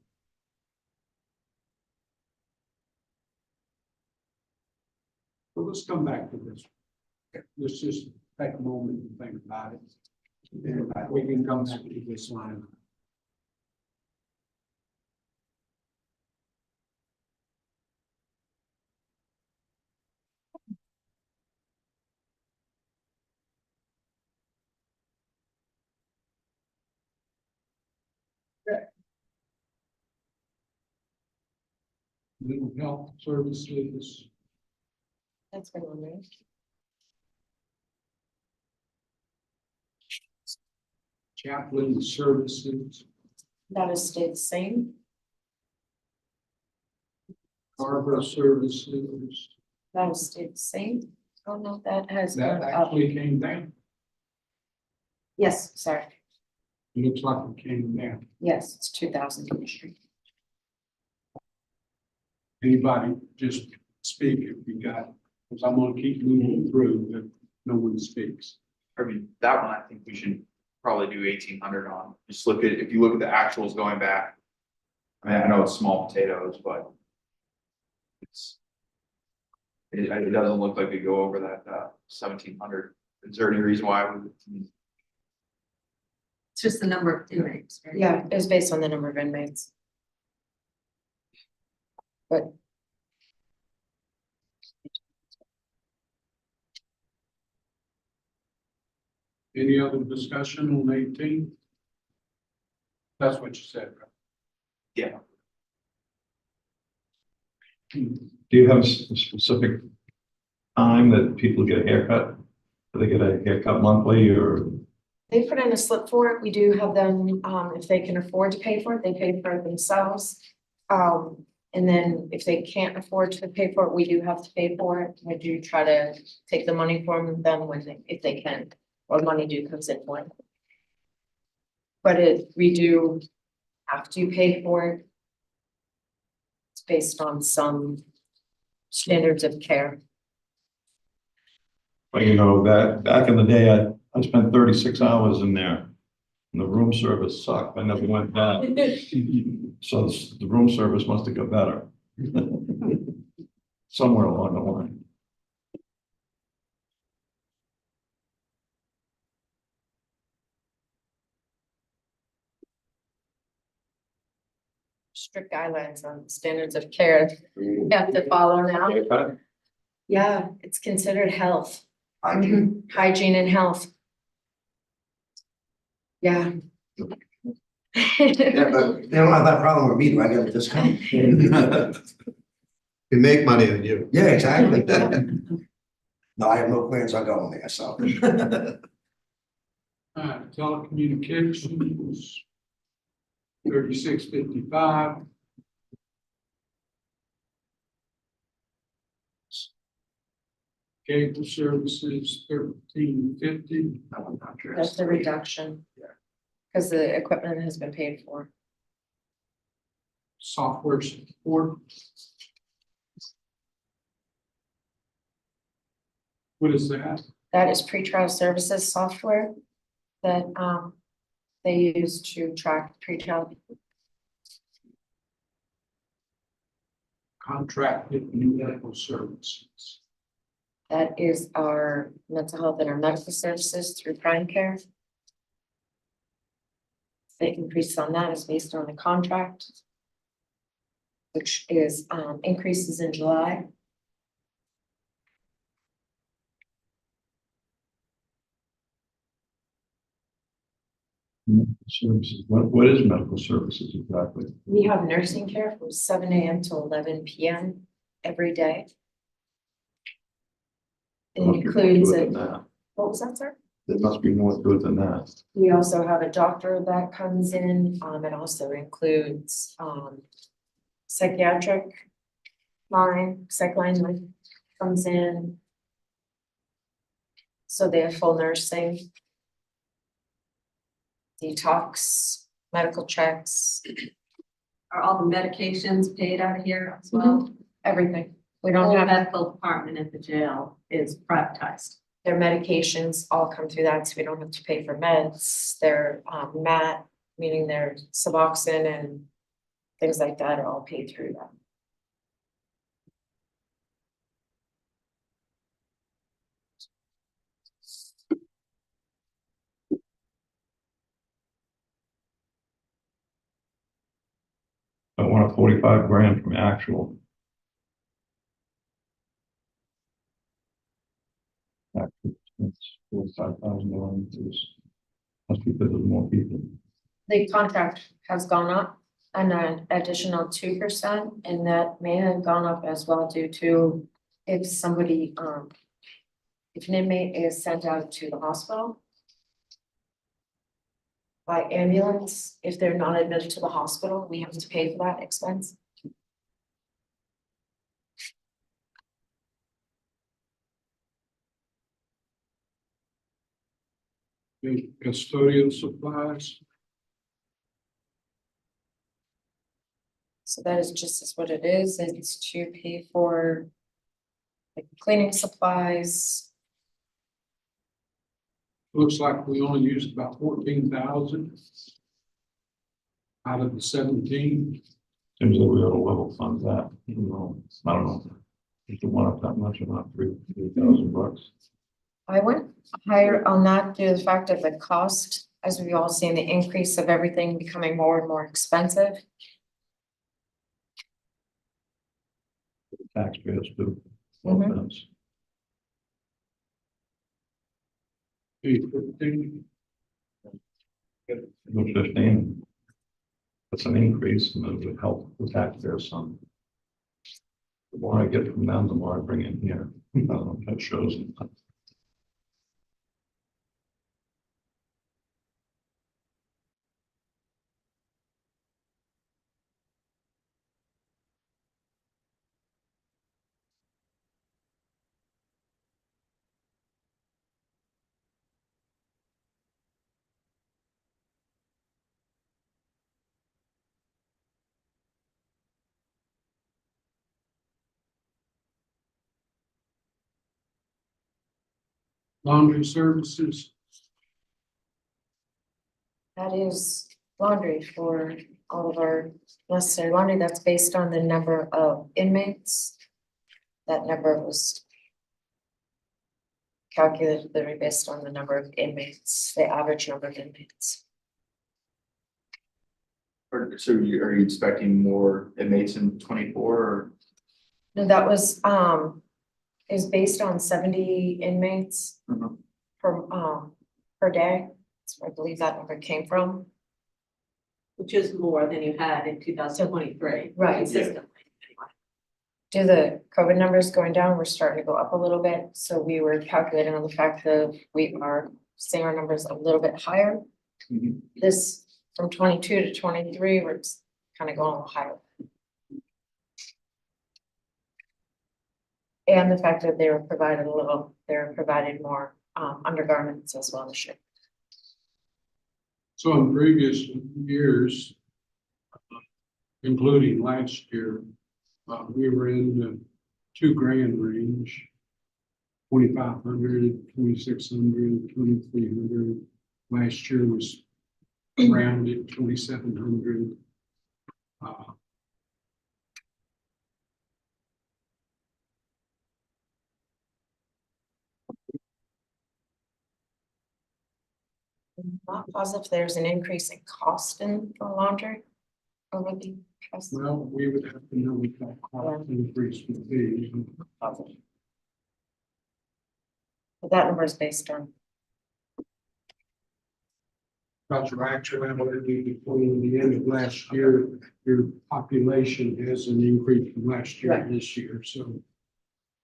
B: well, let's come back to this. Let's just take a moment and think about it. And we can come back to this line. Mental health services,
F: That's been on there.
B: chaplain services,
F: That has stayed the same.
B: Barbara services.
F: That has stayed the same. Oh, no, that has
B: That
F: gone up.
B: actually came down.
F: Yes, sorry.
B: It looks like it came down.
F: Yes, it's 2,000.
B: Anybody just speak if you got, because I'm gonna keep moving through, but no one speaks.
C: I mean, that one, I think we should probably do 1,800 on, just look at, if you look at the actuals going back. I mean, I know it's small potatoes, but. It doesn't look like we go over that, 1,700. Is there any reason why we?
E: It's just the number of inmates, right?
F: Yeah, it was based on the number of inmates. But
B: Any other discussion on 18? That's what you said, right?
C: Yeah.
A: Do you have a specific time that people get a haircut? Do they get a haircut monthly or?
F: they put in a slip for it. We do have them, if they can afford to pay for it, they pay for it themselves. And then if they can't afford to pay for it, we do have to pay for it. We do try to take the money from them when they, if they can, or money do comes in for it. But we do have to pay for it. It's based on some standards of care.
A: But you know, that back in the day, I spent 36 hours in there. And the room service sucked. I never went back. So the room service must have got better. Somewhere along the line.
F: Strict guidelines on standards of care you have to follow now.
A: Haircut?
F: Yeah, it's considered health,
G: Hygiene.
F: hygiene and health. Yeah.
G: Yeah, but they don't have that problem with me, do I get a discount?
I: We make money on you.
G: Yeah, exactly. No, I have no plans on going there, so.
B: Telecommunications. 3655. Cable services, 1350.
F: That's the reduction. Cause the equipment has been paid for.
B: Software support. What is that?
F: That is pretrial services software that they use to track pretrial.
B: Contracted medical services.
F: That is our mental health and our medical services through Prime Care. The increase on that is based on the contract, which is increases in July.
A: Services. What is medical services exactly?
F: We have nursing care from 7 a.m. to 11 p.m. every day. It
A: Must be more
F: includes
A: to it
F: it.
A: than that.
F: What was that, sir?
A: There must be more to it than that.
F: We also have a doctor that comes in, it also includes, psychiatric psych line comes in. So they have full nursing. Detox, medical checks,
E: Are all the medications paid out of here as well?
F: everything. We
E: The
F: don't
E: whole
F: have,
E: medical department at the jail is privatized.
F: their medications all come through that, so we don't have to pay for meds. Their, MAT, meaning their Suboxone and things like that are all paid through that.
A: I want a 45 grand from actual. Actual, it's 45,000 must be because of more people.
F: The contract has gone up an additional 2%, and that may have gone up as well due to if somebody, if an inmate is sent out to the hospital by ambulance, if they're not admitted to the hospital, we have to pay for that expense.
B: And custodial supplies,
F: So that is just as what it is. It's to pay for like cleaning supplies.
B: looks like we only used about 14,000 out of the 17.
A: Seems like we ought to level fund that, even though, I don't know. If you want up that much or not, $3,000.
F: I went higher on that due to the fact of the cost, as we've all seen the increase of everything becoming more and more expensive.
A: Taxpayers do. No
F: Mhm.
A: offense.
B: 815.
A: Go 15. That's an increase and it would help the taxpayers some. The more I get from them, the more I bring in here. That shows.
B: Laundry services,
F: That is laundry for all of our necessary laundry. That's based on the number of inmates. That number was calculated based on the number of inmates, the average number of inmates.
C: So are you expecting more inmates in 24 or?
F: No, that was, is based on 70 inmates
C: Mhm.
F: per day. That's where I believe that number came from.
E: Which is more than you had in 2023.
F: Right.
E: Consistently.
F: Due to the COVID numbers going down, we're starting to go up a little bit, so we were calculating on the fact that we are seeing our numbers a little bit higher.
C: Mhm.
F: This from 22 to 23, we're just kind of going a little higher. And the fact that they were provided more undergarments as well this year.
B: so in previous years, including last year, we were in the $2,000 range. 2,500, 2,600, 2,300. Last year was rounded 2,700.
F: Not positive there's an increase in cost in the laundry over the past.
B: Well, we would have to know what that cost increase would be.
F: But that number is based on,
B: Because your actuality between the end of last year, your population has an increase from last year to
F: Right.
B: this year, so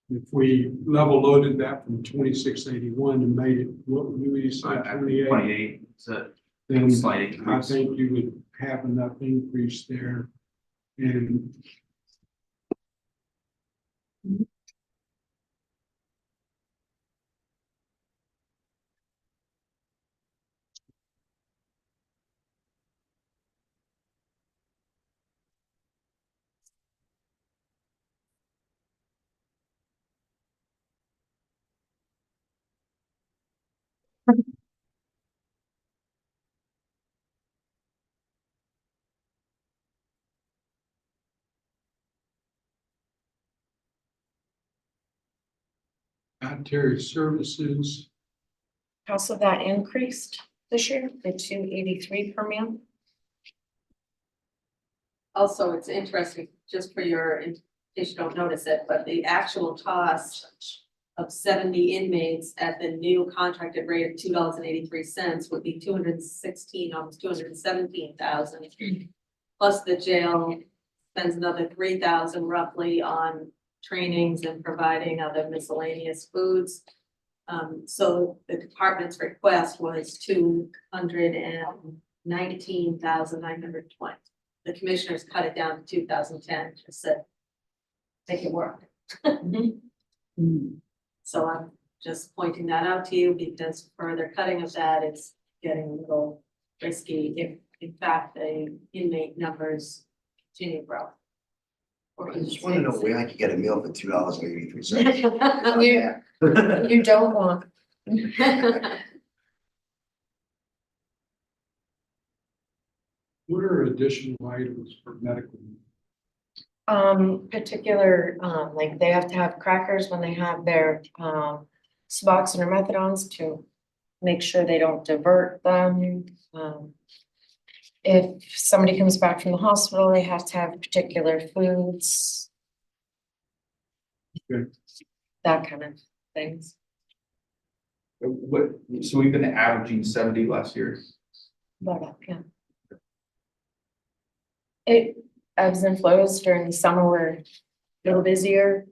B: If we level loaded that from 2681 and made it, what would we decide, 28?
C: 28, so
B: Then
C: slight
B: I
C: increase.
B: think you would have enough increase there. And dietary services,
F: Also, that increased this year, the 283 per meal.
E: Also, it's interesting, just for your, in case you don't notice it, but the actual cost of 70 inmates at the new contracted rate of $2.83 would be 216, almost 217,000. Plus the jail spends another 3,000 roughly on trainings and providing other miscellaneous foods. So the department's request was 219,920. The commissioners cut it down to 2010, just said, make it work. So I'm just pointing that out to you because further cutting of that, it's getting a little risky if in fact the inmate numbers continue to grow.
G: I just want to know where I could get a meal for $2.83.
F: You don't want.
B: what are additional items for medical?
F: Particular, like they have to have crackers when they have their, Suboxone or Methadones to make sure they don't divert them. If somebody comes back from the hospital, they have to have particular foods.
B: Okay.
F: That kind of things.
C: What, so we've been averaging 70 last year.
F: Yeah. It ebbs and flows. During the summer, we're a little busier.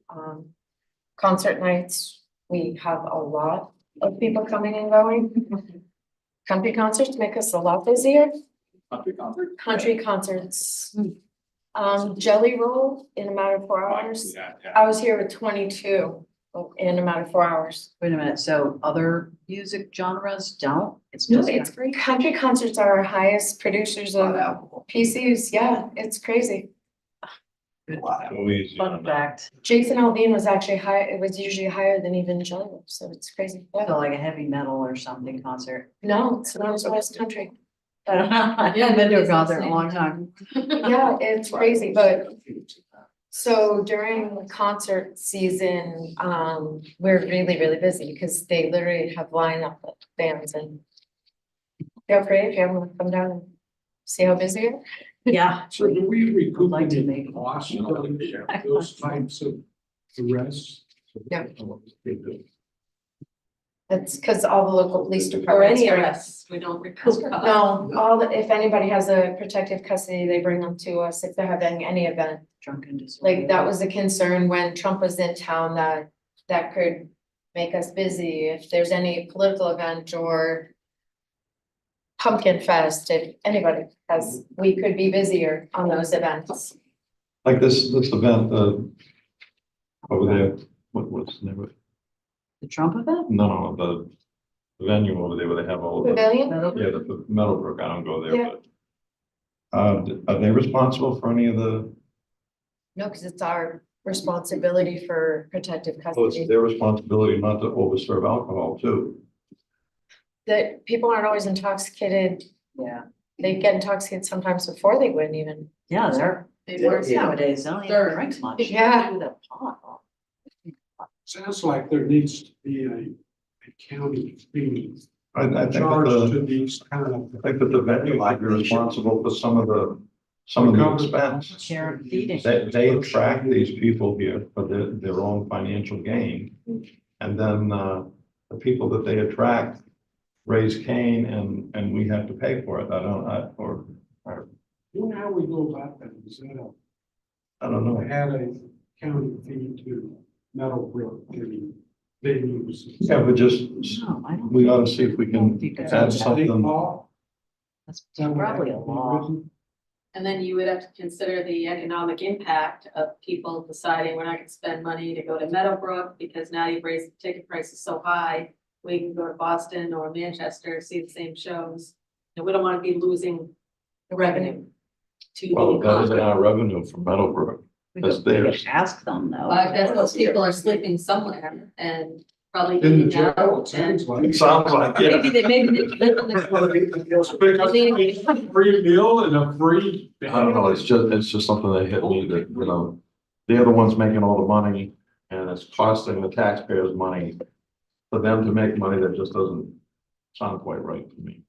F: Concert nights, we have a lot of people coming and going. Country concerts make us a lot busier. Country concerts. Jelly Roll in a matter of 4 hours. I was here with 22 in a matter of 4 hours.
D: Wait a minute, so other music genres don't? It's
F: No,
D: just.
F: it's great. Country concerts are our highest producers of PCs. Yeah, it's crazy.
A: Go easy on
D: Fun
A: that.
D: fact,
F: Jason Aldean was actually high, it was usually higher than even Jelly Roll, so it's crazy.
D: so
F: Yeah.
D: like a heavy metal or something concert.
F: No, it's not West Country.
D: I don't know, I haven't been to a concert in a long time.
F: Yeah, it's crazy, but so during concert season, we're really, really busy because they literally have lineup of bands and feel free if you ever want to come down and see how busy we are.
D: Yeah.
B: So do we recoup
D: Like to
B: any
D: make-
B: costs of those types of arrests?
F: Yeah. That's because all the local police
E: Or
F: departments.
E: any
F: bring-
E: arrests, we don't recoup costs.
F: No, if anybody has a protective custody, they bring them to us if they're having any event.
D: Drunken disorder.
F: Like that was a concern when Trump was in town that could make us busy if there's any political event or Pumpkin Fest, if anybody has, we could be busier on those events.
A: Like this event, over there, what's the name of it?
D: The Trump event?
A: No, the venue over there where they have all the,
F: Pavilion?
A: yeah, the Meadowbrook, I don't go there,
F: Yeah.
A: but. Are they responsible for any of the,
F: No, because it's our responsibility for protective
A: well, it's
F: custody.
A: their responsibility not to overserve alcohol too?
F: That people aren't always intoxicated.
D: Yeah,
F: They get intoxicated sometimes before they win even.
D: yeah, they're,
E: They weren't
D: nowadays, they don't even drink much.
F: Yeah.
D: Do the pot.
B: Sounds like there needs to be a county fee
A: I think that
B: charged
A: the,
B: to these kind of.
A: I think that the venue might be responsible for some of the expense.
D: Share of feeding.
A: They attract these people here for their own financial gain. And then, the people that they attract raise Cain and we have to pay for it. I
B: You know how we go about that? Is that
A: don't know.
B: add a county fee to Meadowbrook and venues.
A: Yeah, but just,
D: No, I don't.
A: we ought to see if we can
D: Because
A: add
B: State
A: something.
B: law?
D: That's probably a law.
E: And then you would have to consider the economic impact of people deciding we're not gonna spend money to go to Meadowbrook because now you've raised the ticket prices so high. We can go to Boston or Manchester, see the same shows. And we don't wanna be losing the revenue to the
A: Well, that isn't
E: economy.
A: our revenue from Meadowbrook.
D: We
A: That's
D: could- we could
A: theirs.
D: ask them though.
E: That's those people are sleeping somewhere and probably
B: In the
E: eating
B: jail,
E: out.
B: it sounds like.
A: It sounds like, yeah.
E: Maybe they live in the.
B: Free meal and a free.
A: I don't know, it's just something that hit me that, you know, they're the ones making all the money and it's costing the taxpayers money for them to make money that just doesn't sound quite right to me.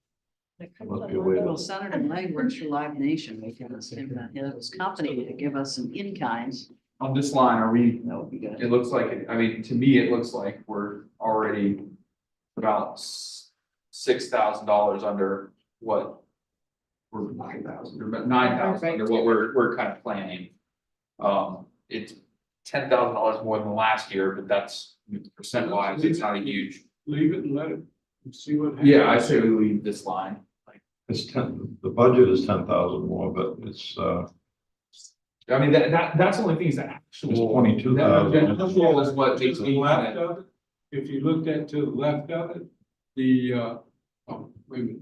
A: Must be a way to-
D: Well, Senator Lang works for Live Nation, we can ask him his company to give us some in-kind,
C: On this line, are we,
D: that would be good.
C: it looks like, I mean, to me, it looks like we're already about $6,000 under what? We're 9,000, or about 9,000 under what we're kind of planning. It's $10,000 more than last year, but that's percent wise, it's not a huge.
B: Leave it and let it, see what happens.
C: Yeah, I say we leave this line.
A: It's the budget is 10,000 more, but it's,
C: I mean, that's the only thing is the actual.
A: It's 22,000.
C: That actual is what makes
B: To
C: me
B: the left
C: kind of,
B: of it, if you looked at to the left of it, the, oh, wait a minute.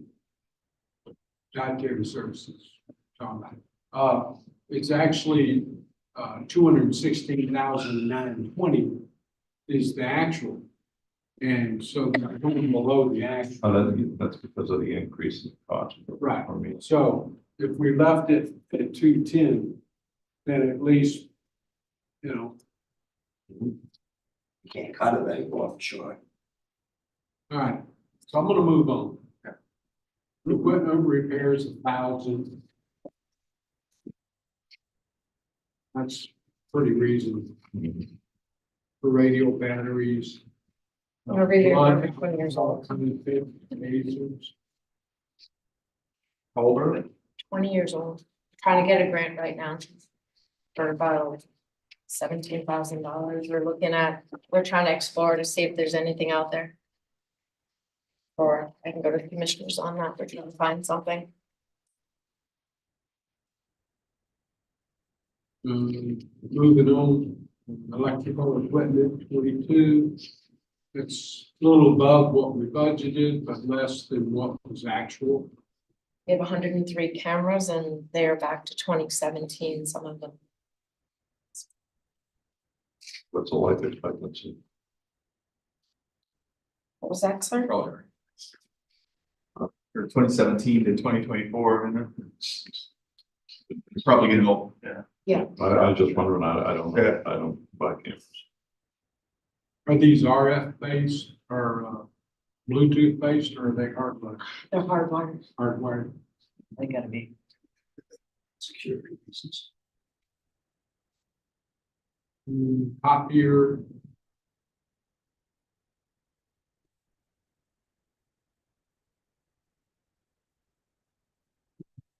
B: Dietary services, talking about. It's actually, 216,920 is the actual. And so they're going below the actual.
A: that's because of the increase in cost.
B: Right.
A: For me.
B: So if we left it at 210, then at least, you know,
G: You can't cut it anymore, for sure.
B: all right, so I'm gonna move on. Equipment repairs 1,000. That's pretty reasonable for radio batteries.
F: Our radio
B: Line
F: battery, 20 years old.
B: 150 lasers.
C: how old are they?
F: 20 years old, trying to get a grant right now for about $17,000. We're trying to explore to see if there's anything out there. Or I can go to the commissioners on that, we're trying to find something.
B: Moving on, electrical equipment 22. It's a little above what we budgeted, but less than what was actual.
F: We have 103 cameras and they're back to 2017, some of them.
A: What's the life expectancy?
F: What was that, sir?
C: Or 2017 to 2024, and it's probably getting old, yeah.
A: I was just wondering, I don't,
C: Yeah.
A: I don't buy cameras.
B: Are these RF based or Bluetooth based or are they hardwired?
F: They're hardwired.
B: Hardwired.
D: They gotta be.
G: Security reasons.
B: Copier.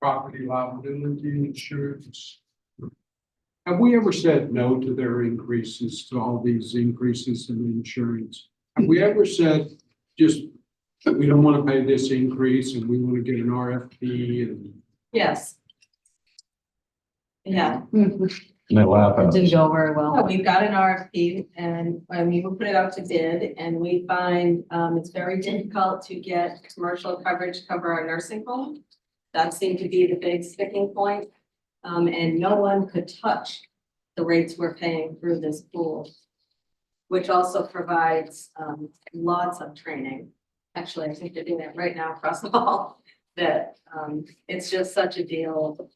B: Property liability insurance. Have we ever said no to their increases, to all these increases in insurance? Have we ever said, just, we don't want to pay this increase and we want to get an RFP and?
E: Yes. Yeah.
A: And they laugh at
D: It didn't
A: us.
D: go very well.
E: Well, we've got an RFP and we will put it out to bid and we find it's very difficult to get commercial coverage to cover our nursing home. That seemed to be the big sticking point. And no one could touch the rates we're paying through this pool. Which also provides lots of training. Actually, I think they're doing it right now across the hall, that it's just such a deal.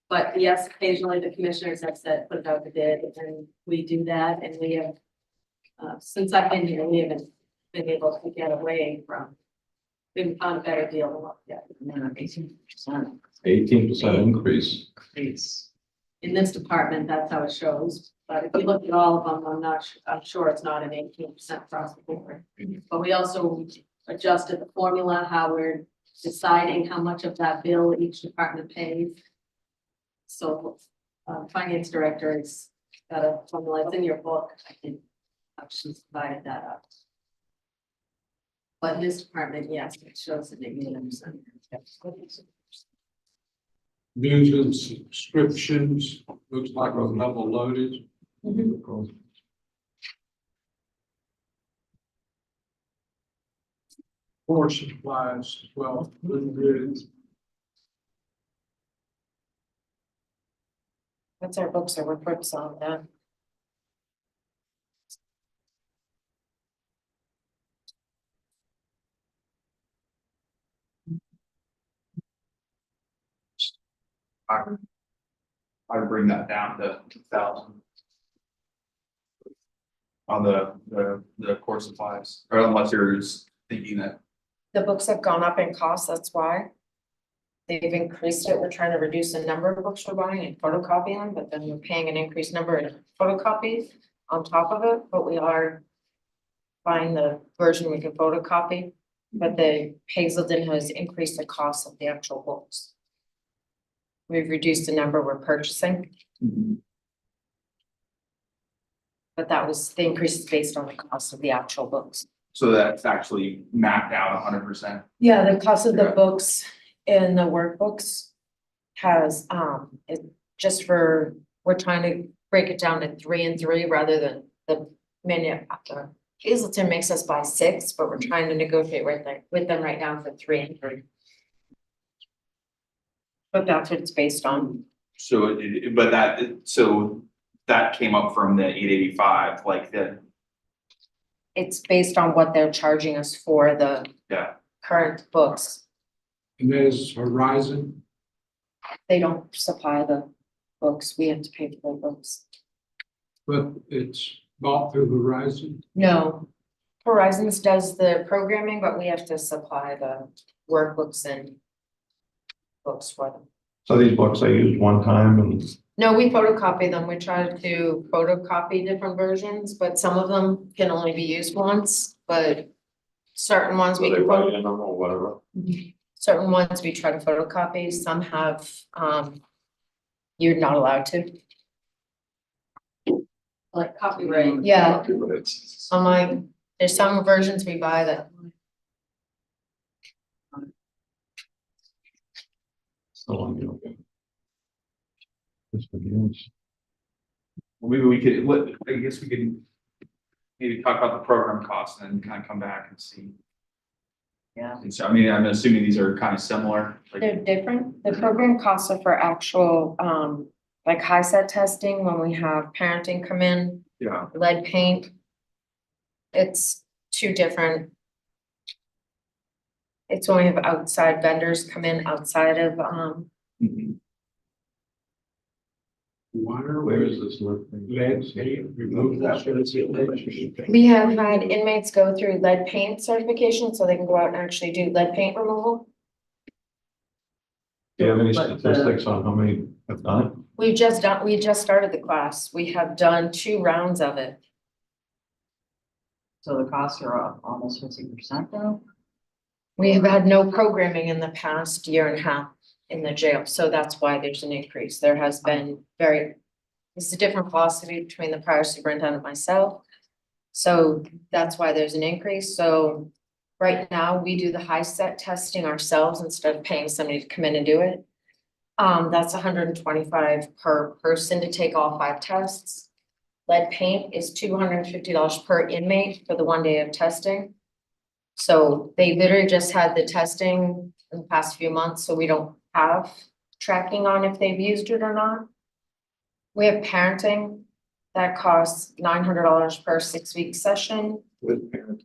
E: But yes, occasionally the commissioners have said, put it out to bid, and we do that, and we have, since I've been here, we haven't been able to get away from, we haven't found a better deal than what we got.
D: 18%.
A: 18% increase.
D: Please.
E: In this department, that's how it shows, but if you look at all of them, I'm sure it's not an 18% across the board. But we also adjusted the formula, how we're deciding how much of that bill each department pays. So, finance director is got a formula, it's in your book, I think. She's divided that up. But this department, yes, it shows the -10%.
B: Dues and subscriptions, looks like a level loaded. Course supplies, 1,200.
F: That's our books or reports on that.
C: I would bring that down to 2,000. On the core supplies, or unless you're just thinking that,
F: The books have gone up in cost, that's why. They've increased it, we're trying to reduce the number of books we're buying and photocopying them, but then we're paying an increased number of photocopies on top of it, but we are buying the version we can photocopy, but the Hazelden has increased the cost of the actual books. We've reduced the number we're purchasing, but that was, the increase is based on the cost of the actual books.
C: so that's actually mapped out 100%.
F: Yeah, the cost of the
C: Yeah.
F: books in the workbooks has, it just for, we're trying to break it down to 3 and 3 rather than the minute after. Hazelton makes us buy 6, but we're trying to negotiate right there with them right now for 3 and 3. But that's what it's based on.
C: So but that came up from the 885, like
F: It's based on what they're charging us for the
C: yeah.
F: current books.
B: And there's Horizon,
F: They don't supply the books, we have to pay for the books.
B: but it's bought through Horizon.
F: No, Horizons does the programming, but we have to supply the workbooks and books for them.
A: So these books I used one time and
F: No, we photocopy them. We try to photocopy different versions, but some of them can only be used once, but certain ones we
A: they
F: can
A: write in them or whatever.
F: certain ones we try to photocopy, some have, you're not allowed to.
E: Like copyright.
F: Yeah,
A: Copyrights.
F: I'm like, there's some versions we buy that,
A: So on, you know. This begins.
C: Well, maybe we could, I guess we could maybe talk about the program costs and then kind of come back and see.
D: Yeah.
C: And so, I mean, I'm assuming these are kind of similar, like,
F: they're different. The program costs are for actual, like high set testing, when we have parenting come in,
C: yeah.
F: lead paint. It's 2 different. It's when we have outside vendors come in outside of,
C: Mhm.
B: Wire,
A: Where is this list?
B: lead, paint, removal certification.
F: we have had inmates go through lead paint certification, so they can go out and actually do lead paint removal.
A: Do you have any
D: But,
A: statistics on how many have done it?
F: We just started the class. We have done 2 rounds of it.
D: So the costs are up almost 50% though?
F: We have had no programming in the past year and a half in the jail, so that's why there's an increase. There has been it's a different philosophy between the prior superintendent and myself. So that's why there's an increase. So right now, we do the high set testing ourselves instead of paying somebody to come in and do it. That's 125 per person to take all 5 tests. Lead paint is $250 per inmate for the 1 day of testing. So they literally just had the testing in the past few months, so we don't have tracking on if they've used it or not. We have parenting that costs $900 per 6-week session.
A: With parent.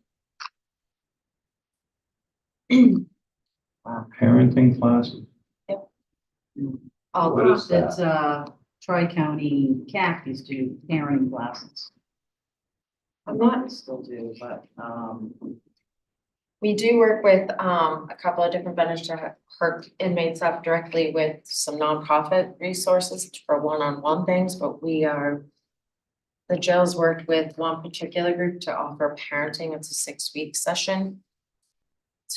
A: Parenting classes?
F: All
A: What is that?
D: It's Tri-County CAC used to do parenting classes.
F: I'm not,
D: They still do, but
F: we do work with a couple of different vendors to hook inmates up directly with some nonprofit resources for one-on-one things, but the jails worked with one particular group to offer parenting. It's a 6-week session.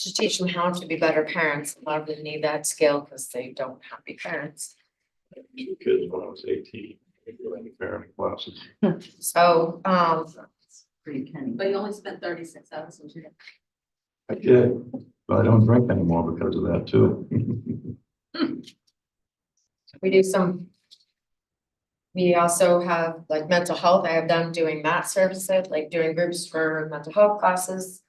F: To teach them how to be better parents. A lot of them need that skill because they don't have to be parents.
A: 2 kids when I was 18. Fair classes.
F: So,
D: Pretty kenny.
E: But you only spent 36,000.
A: I did, but I don't drink anymore because of that too.
F: we do some. We also have like mental health. I have done doing that services, like doing groups for mental health classes.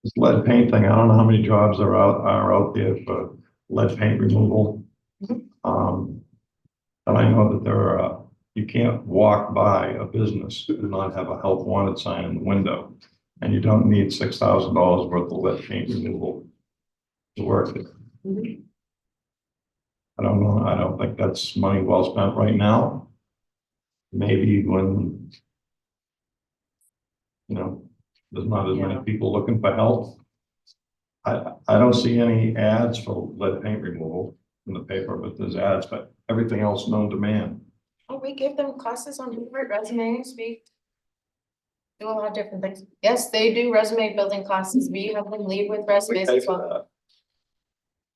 A: This lead paint thing, I don't know how many jobs are out there for lead paint removal.
F: Mhm.
A: And I know that there are, you can't walk by a business and not have a health wanted sign in the window. And you don't need $6,000 worth of lead paint removal to work there.
F: Mhm.
A: I don't know, I don't think that's money well spent right now. Maybe when, there's not as many
D: Yeah.
A: people looking for help. I don't see any ads for lead paint removal in the paper, but there's ads, but everything else known demand.
F: Oh, we give them classes on resumes. We do a lot of different things. Yes, they do resume building classes. We have them lead with
A: We
F: resumes
A: pay
F: as
A: for
F: well.
A: that.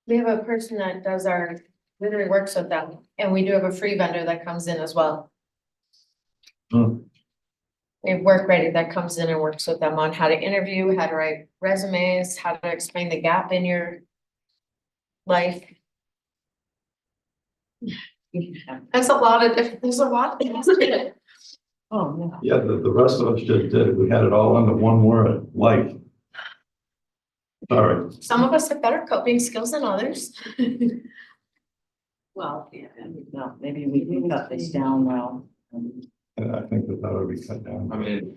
F: We have a person that does our, literally works with them, and we do have a free vendor that comes in as well.
A: Hmm.
F: We have work ready that comes in and works with them on how to interview, how to write resumes, how to explain the gap in your life. There's a lot of different, there's a lot.
D: Oh, yeah.
A: Yeah, the rest of us just did it. We had it all under one word, life. Sorry.
F: Some of us have better coping skills than others.
D: Well, yeah, no, maybe we can cut this down now.
A: And I think that would be cut down.
C: I mean,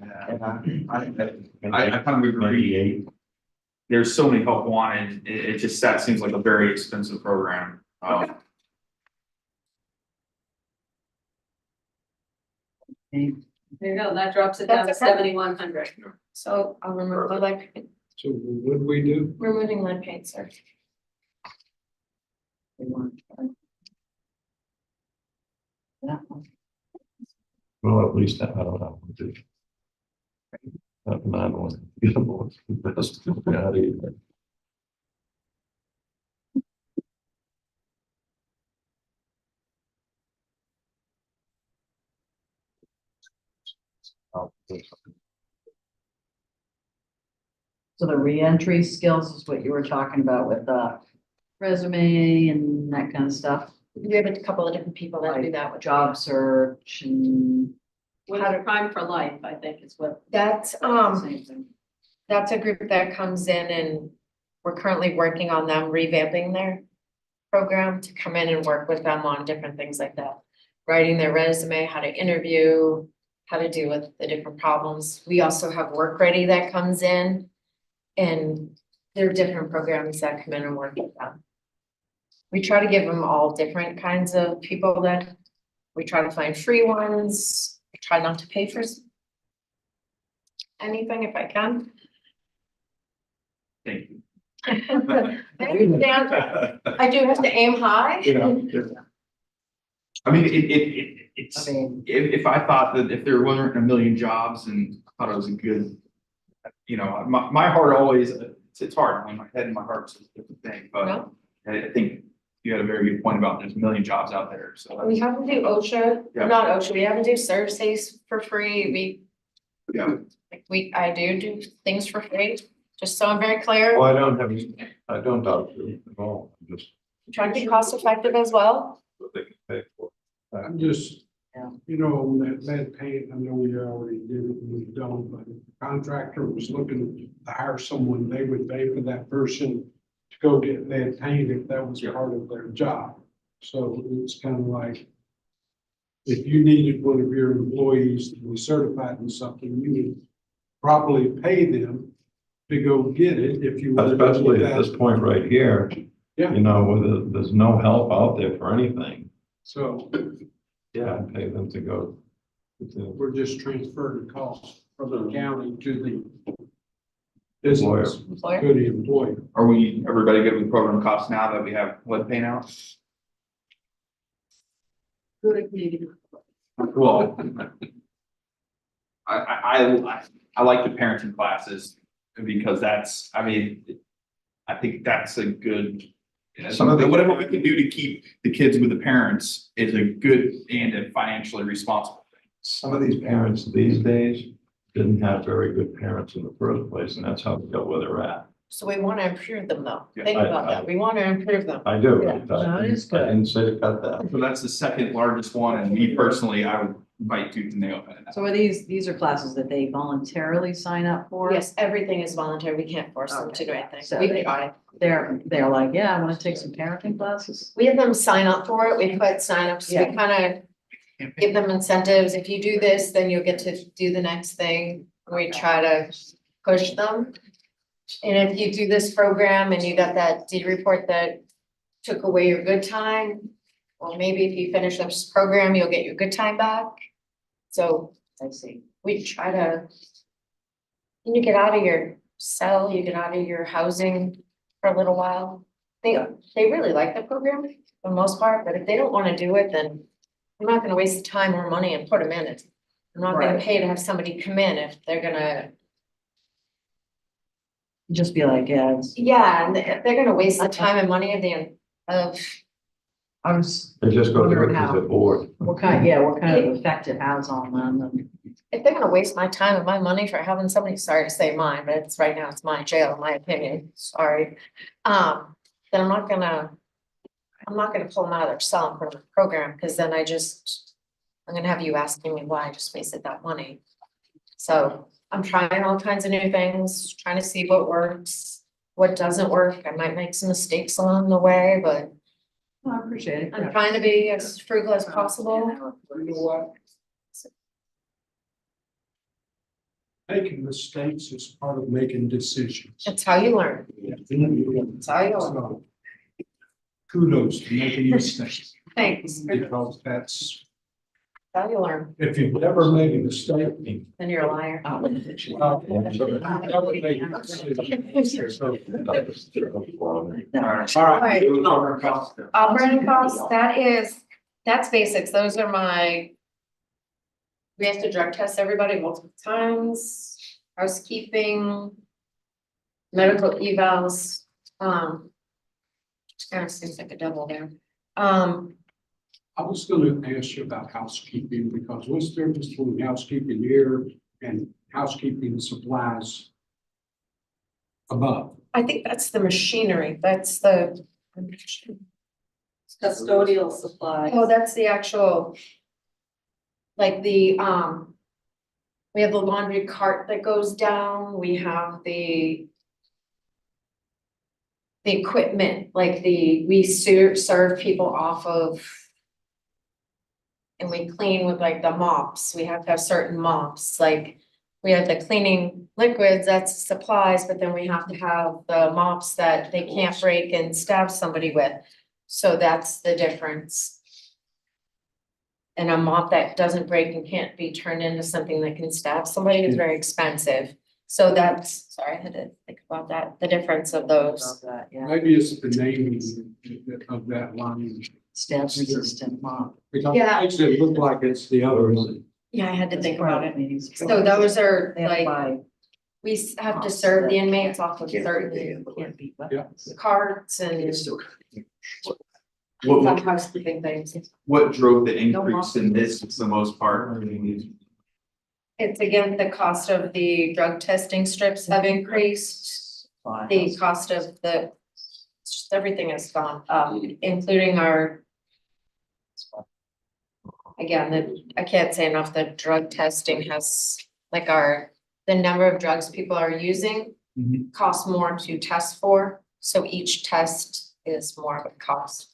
C: I kind of agree.
A: 98.
C: There's so many help wanted, it just, that seems like a very expensive program.
D: Okay.
E: There you go, that drops it down to
F: That's okay.
E: 7,100.
F: So I'll remove the lead,
B: So what do we do?
F: removing lead paint, sir.
D: That one.
A: Well, at least I don't know. That nine one. The other one's the best. Yeah, I do.
D: So the reentry skills is what you were talking about with resume and that kind of stuff.
F: We have a couple of different people that do that with
D: Job search and.
E: With a Crime for Life, I think is what.
F: That's,
D: Same thing.
F: that's a group that comes in and we're currently working on them revamping their program to come in and work with them on different things like that. Writing their resume, how to interview, how to deal with the different problems. We also have Work Ready that comes in. And there are different programs that come in and work with them. We try to give them all different kinds of people that we try to find free ones. I try not to pay for anything if I can.
C: Thank you.
F: I understand. I do have to aim high.
C: I mean, it's,
D: I mean,
C: if I thought that if there wasn't a million jobs and I thought it was a good, my heart always, it's hard, when my head and my heart's a different thing, but
F: No.
C: I think you had a very good point about there's a million jobs out there, so.
F: We have to do OSHA,
C: Yeah.
F: not OSHA, we have to do services for free.
C: Yeah.
F: I do things for free, just so I'm very clear.
A: Well, I don't doubt you at all. I'm just
F: Try to be cost effective as well.
A: what they can pay for.
B: I'm just,
D: Yeah.
B: on that lead paint, I know we already did it and we don't, but if the contractor was looking to hire someone, they would pay for that person to go get lead paint if that was part of their job. So it's kind of like, if you needed one of your employees to be certified in something, you would probably pay them to go get it if you. wanted to do
A: Especially at
B: that.
A: this point right here.
B: Yeah.
A: Where there's no help out there for anything.
B: So
A: Yeah, I'd pay them to go.
B: we're just transferring costs from the county to the
A: Employer.
B: business,
F: Employer.
B: to the employer.
C: Are we, everybody good with program costs now that we have lead paint out?
D: good maybe.
C: Well. I like the parenting classes because that's, I think that's a good Yeah,
A: Some of the-
C: whatever we can do to keep the kids with the parents is a good and a financially responsible thing.
A: Some of these parents these days didn't have very good parents in the first place, and that's how they got where they're at.
F: So we want to improve them though.
C: Yeah,
F: Think
A: I-
F: about that. We want to improve them.
A: I do.
D: Yeah, no, it is
A: I
D: good.
A: didn't say to cut that.
C: So that's the second largest one, and me personally, I would fight tooth and nail for that.
D: So are these are classes that they voluntarily sign up for?
F: Yes, everything is voluntary. We can't force them to do anything.
D: So
F: We
D: they-
F: try.
D: They're like, yeah, I want to take some parenting classes.
F: We have them sign up for it. We put signups. We
D: Yeah.
F: kind of give them incentives. If you do this, then you'll get to do the next thing. We try to push them. And if you do this program and you got that D report that took away your good time, well, maybe if you finish this program, you'll get your good time back. So
D: I see.
F: we try to, when you get out of your cell, you get out of your housing for a little while. They really like the program for the most part, but if they don't want to do it, then I'm not gonna waste the time or money and put them in it. I'm not gonna
D: Right.
F: pay to have somebody come in if they're gonna,
D: Just be like, yeah,
F: and if they're gonna waste the time and money of,
D: I was
A: They just go through it
D: Wondering
A: because
D: how.
A: they're bored.
D: what kind of effect it has on them and.
F: if they're gonna waste my time and my money for having somebody, sorry to say mine, but it's right now, it's my jail, in my opinion, sorry. Then I'm not gonna pull them out of their cell and put them in the program, because then I'm gonna have you asking me why I just wasted that money. So I'm trying all kinds of new things, trying to see what works, what doesn't work. I might make some mistakes along the way, but
D: I appreciate it.
F: I'm trying to be as frugal as possible.
B: You know what? Making mistakes is part of making decisions.
F: That's how you learn.
B: That's
F: how you learn.
B: So, kudos to making mistakes,
F: Thanks.
B: because that's,
F: How you learn.
B: if you've never made a mistake.
F: Then you're a liar.
B: well, never made a decision. So, all right.
F: Operating costs, that's basics. Those are my. We have to drug test everybody multiple times, housekeeping. Medical evals, kind of seems like a double there.
B: I was gonna ask you about housekeeping, because what's the difference between housekeeping here and housekeeping supplies above?
F: I think that's the machinery, that's the.
E: Custodial supplies.
F: Oh, that's the actual. Like the, we have the laundry cart that goes down, we have the. The equipment, like we serve people off of. And we clean with like the mops, we have to have certain mops, like. We have the cleaning liquids, that's supplies, but then we have to have the mops that they can't break and stab somebody with. So that's the difference. And a mop that doesn't break and can't be turned into something that can stab somebody is very expensive. So that's, sorry, I had to think about that, the difference of those.
D: Love that, yeah.
B: Maybe it's the naming of that line.
D: Stab resistant mop.
B: Because
F: Yeah.
B: it makes it look like it's the other one.
F: Yeah, I had to think about it.
D: Meetings.
F: So those are
D: They have to
F: like,
D: buy
F: we have to serve the inmates off of
G: Can't
F: certain
D: can't beat weapons.
F: carts and
G: It's still.
F: some
C: What,
F: housekeeping things.
C: what drove the
D: No
C: increase in this for the most part?
F: It's again, the cost of the drug testing strips have increased. The cost of just everything has gone up, including our. Again, I can't say enough, the drug testing has, like the number of drugs people are using.
C: Mhm.
F: Costs more to test for, so each test is more of a cost.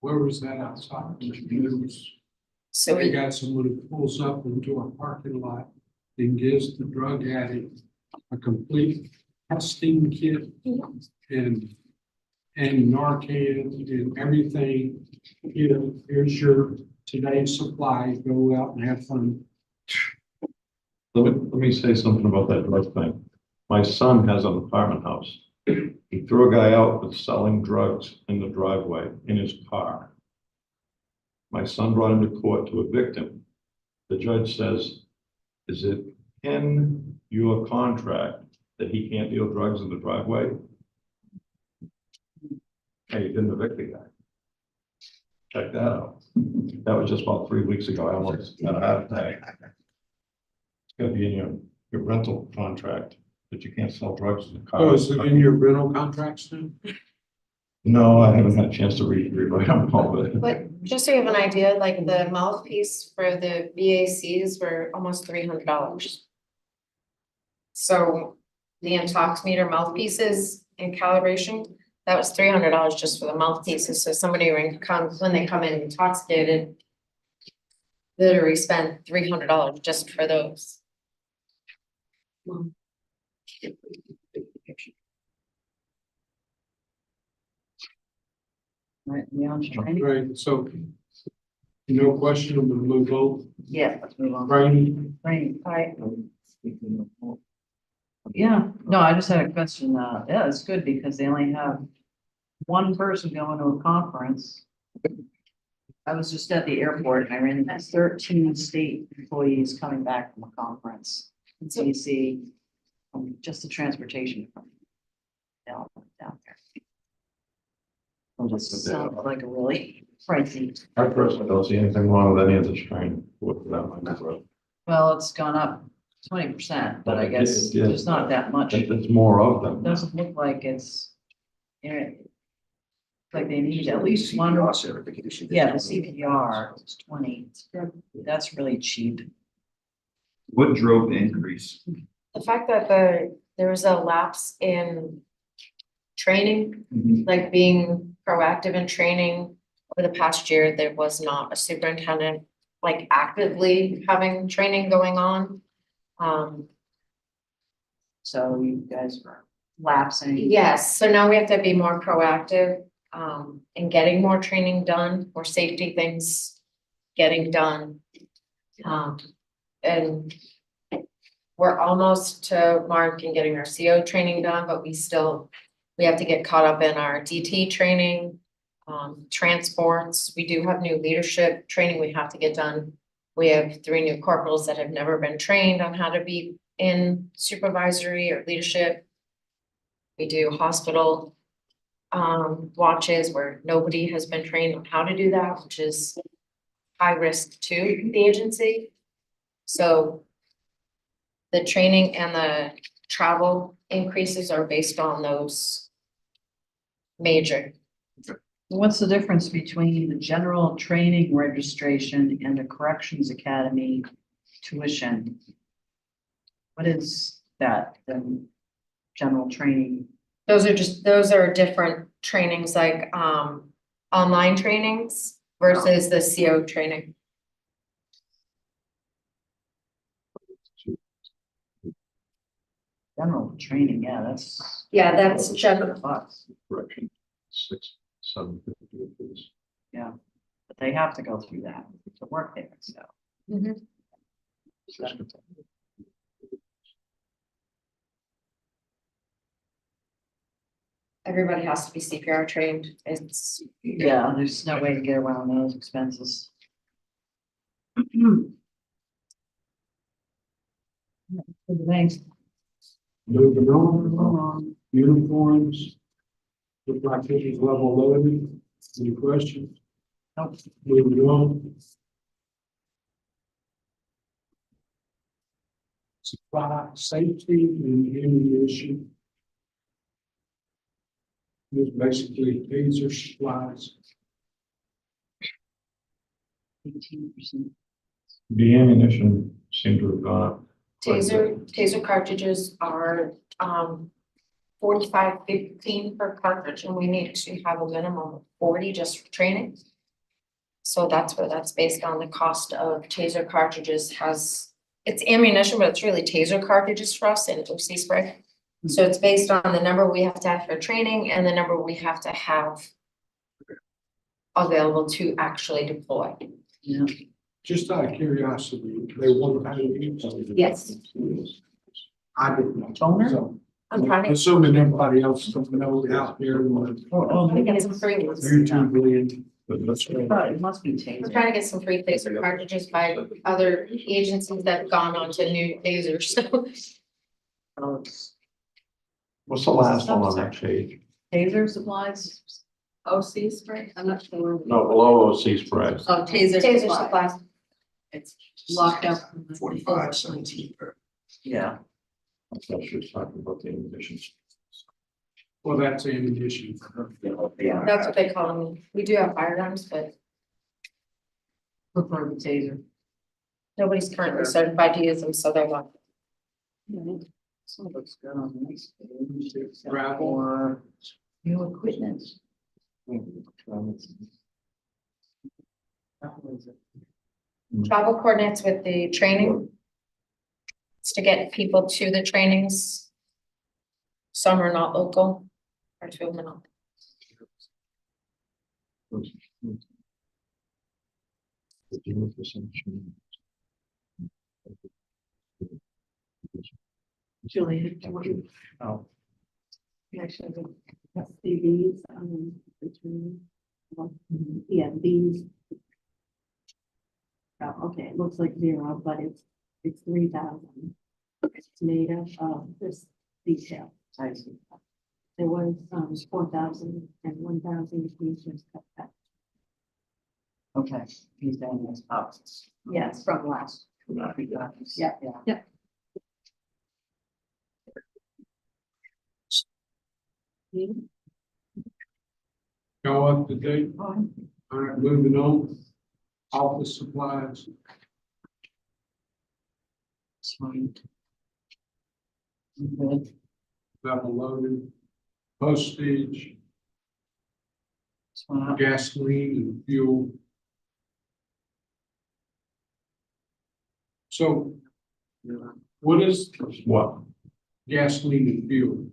B: Where was that outside? It was-
F: So
B: We
F: we,
B: got someone who pulls up into our parking lot and gives the drug addict a complete testing kit and. And Narcan and everything, here's your today's supply, go out and have fun.
A: Let me say something about that drug thing. My son has an apartment house. He threw a guy out with selling drugs in the driveway in his car. My son brought him to court to evict him. The judge says, is it 10 your contract that he can't deal drugs in the driveway. Hey, you didn't evict the guy. Check that out. That was just about 3 weeks ago. I almost had a heart attack. It's gonna be in your rental contract that you can't sell drugs in the car.
B: Oh, is it in your rental contracts now?
A: No, I haven't had a chance to rewrite them all, but
F: But just so you have an idea, like the mouthpiece for the VACs were almost $300. So the intoximeter mouthpieces and calibration, that was $300 just for the mouthpieces. So somebody when they come in intoxicated, literally spend $300 just for those.
D: Right, we on to training?
B: Right, so no question, I'm gonna move on.
D: Yeah, let's move on.
B: Training,
D: Training.
F: All right.
D: Yeah, no, I just had a question. Yeah, it's good because they only have one person going to a conference. I was just at the airport and I ran into 13 state employees coming back from a conference in DC, just the transportation. Down there. It just sounds like a really pricey.
A: I personally don't see anything wrong with any of this training. With that,
D: Well, it's gone up 20%, but I guess
A: Yeah.
D: there's not that much.
A: it's more of them.
D: Doesn't look like it's, you know, like they need at least one,
G: Certification.
D: yeah, the CPR is 20. That's really cheap.
C: What drove the increase?
F: The fact that there was a lapse in training, like being proactive in training over the past year, there was not a superintendent like actively having training going on.
D: So you guys were lapsing.
F: Yes, so now we have to be more proactive in getting more training done, more safety things getting done. And we're almost to mark in getting our CO training done, but we have to get caught up in our DT training, transports. We do have new leadership training we have to get done. We have 3 new corporals that have never been trained on how to be in supervisory or leadership. We do hospital watches where nobody has been trained on how to do that, which is high risk to the agency. So the training and the travel increases are based on those major.
D: What's the difference between the general training registration and the corrections academy tuition? What is that, the general training?
F: Those are different trainings, like online trainings versus the CO training.
D: General training, yeah, that's.
F: Yeah, that's general.
D: Bucks,
A: Correction, 6, 750 apiece.
D: but they have to go through that to work there, so.
F: Everybody has to be CPR trained. It's,
D: Yeah, there's no way to get around those expenses. Thanks.
B: moving on, uniforms. Look like this is level loaded. Any questions?
D: Nope.
B: Moving on. Supply safety and ammunition. This basically taser supplies.
D: 18%.
A: The ammunition seemed to have gone up. quite a bit.
F: taser cartridges are 45.15 per cartridge, and we need to have a minimum of 40 just for training. So that's where that's based on. The cost of taser cartridges it's ammunition, but it's really taser cartridges for us and OC spray. So it's based on the number we have to have for training and the number we have to have available to actually deploy.
D: Yeah,
B: Just out of curiosity, they want to pay you.
F: Yes.
B: I didn't know.
D: Toner?
B: So,
F: I'm trying to,
B: assuming everybody else doesn't know out there on
D: Oh,
F: trying to get some free ones.
B: YouTube land.
A: But that's
D: it must be
F: I'm
D: taser.
F: trying to get some free taser cartridges by other agencies that have gone on to new tasers, so.
D: Oh, it's
A: What's the last one on that page?
D: Taser supplies,
E: OC spray, I'm not sure.
A: No, below OC spray.
E: Oh, taser
F: Taser
E: supplies.
F: supplies.
D: it's,
E: Locked up.
G: 4517 per.
D: yeah,
A: I thought she was talking about the ammunition.
B: Well, that's ammunition for her.
F: That's what they call them. We do have firearms, but
D: prefer the taser.
F: nobody's currently certified to use them, so they're not.
D: So it looks good on this page, except
B: Gravel.
D: for new equipment.
F: Travel coordinates with the training. It's to get people to the trainings. Some are not local, or two of them are not.
I: Julie,
A: Oh.
I: actually, let's see these, yeah, these. Oh, okay, it looks like 0, but it's 3,000. It's made up of this detail.
D: I see.
I: There was, 4,000 and 1,000 pieces cut back.
D: Okay, he's down this up.
I: Yes, from last.
D: Yeah,
I: Yeah.
D: yeah.
B: Go up to date. All right, moving on. Office supplies.
D: Sweet. Good.
B: Level loaded, postage,
D: This one up.
B: gasoline and fuel. So what is
A: What?
B: gasoline and fuel?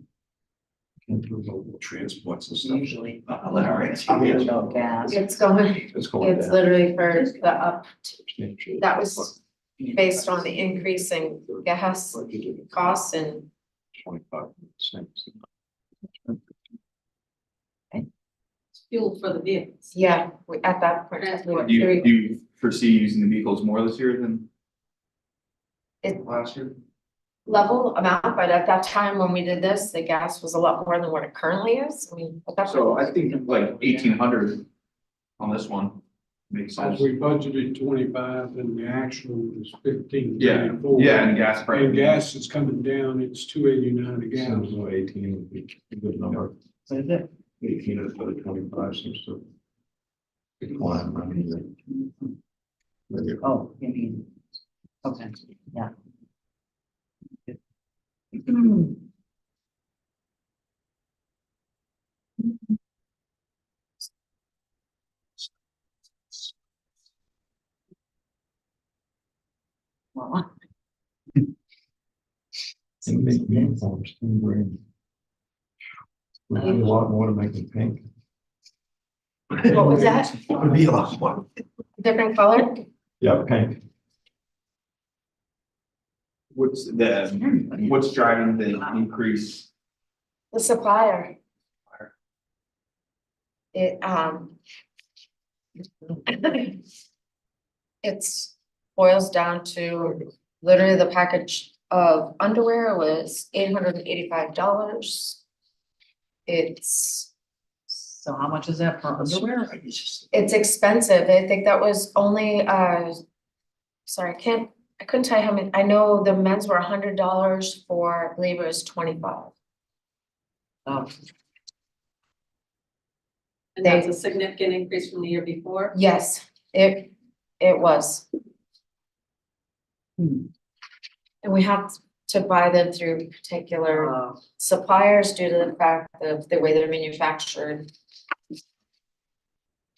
G: Transports and stuff.
D: Usually.
G: Hilarious.
D: No gas.
F: It's going,
A: It's going
F: it's
A: down.
F: literally for the up,
A: Substantially.
F: that was based on the increasing gas costs and
A: 25%.
E: Fuel for the vehicles.
F: yeah, at that point.
E: Transport.
C: Do you foresee using the vehicles more this year than
F: It
C: last year?
F: level amount, but at that time when we did this, the gas was a lot more than what it currently is. I mean, at that
C: So
F: point,
C: I think like 1,800 on this one makes sense.
B: As we budgeted 25 and the actual was 15.
C: Yeah, yeah, and gas price.
B: And gas is coming down, it's 289 a gallon.
A: Seems like 18 would be a good number.
D: What is it?
A: 18 instead of 25 seems to decline. I mean, maybe-
D: Oh, you mean, okay, yeah. Well,
A: And make uniforms, 10 grand. Would be a lot more to make them pink.
F: what was that?
G: Would be a lot more.
F: Different color?
A: Yeah, pink.
C: What's driving the increase?
F: The supplier. It, it's boils down to literally the package of underwear was $885. It's,
D: so how much is that for underwear?
F: it's expensive. I think that was only, sorry, I couldn't tell you how many, I know the men's were $100 for, I believe it was 25.
D: Oh,
E: And that's a significant increase from the year before.
F: Yes, it was.
D: Hmm.
F: And we have to buy them through particular
D: uh,
F: suppliers due to the fact of the way they're manufactured.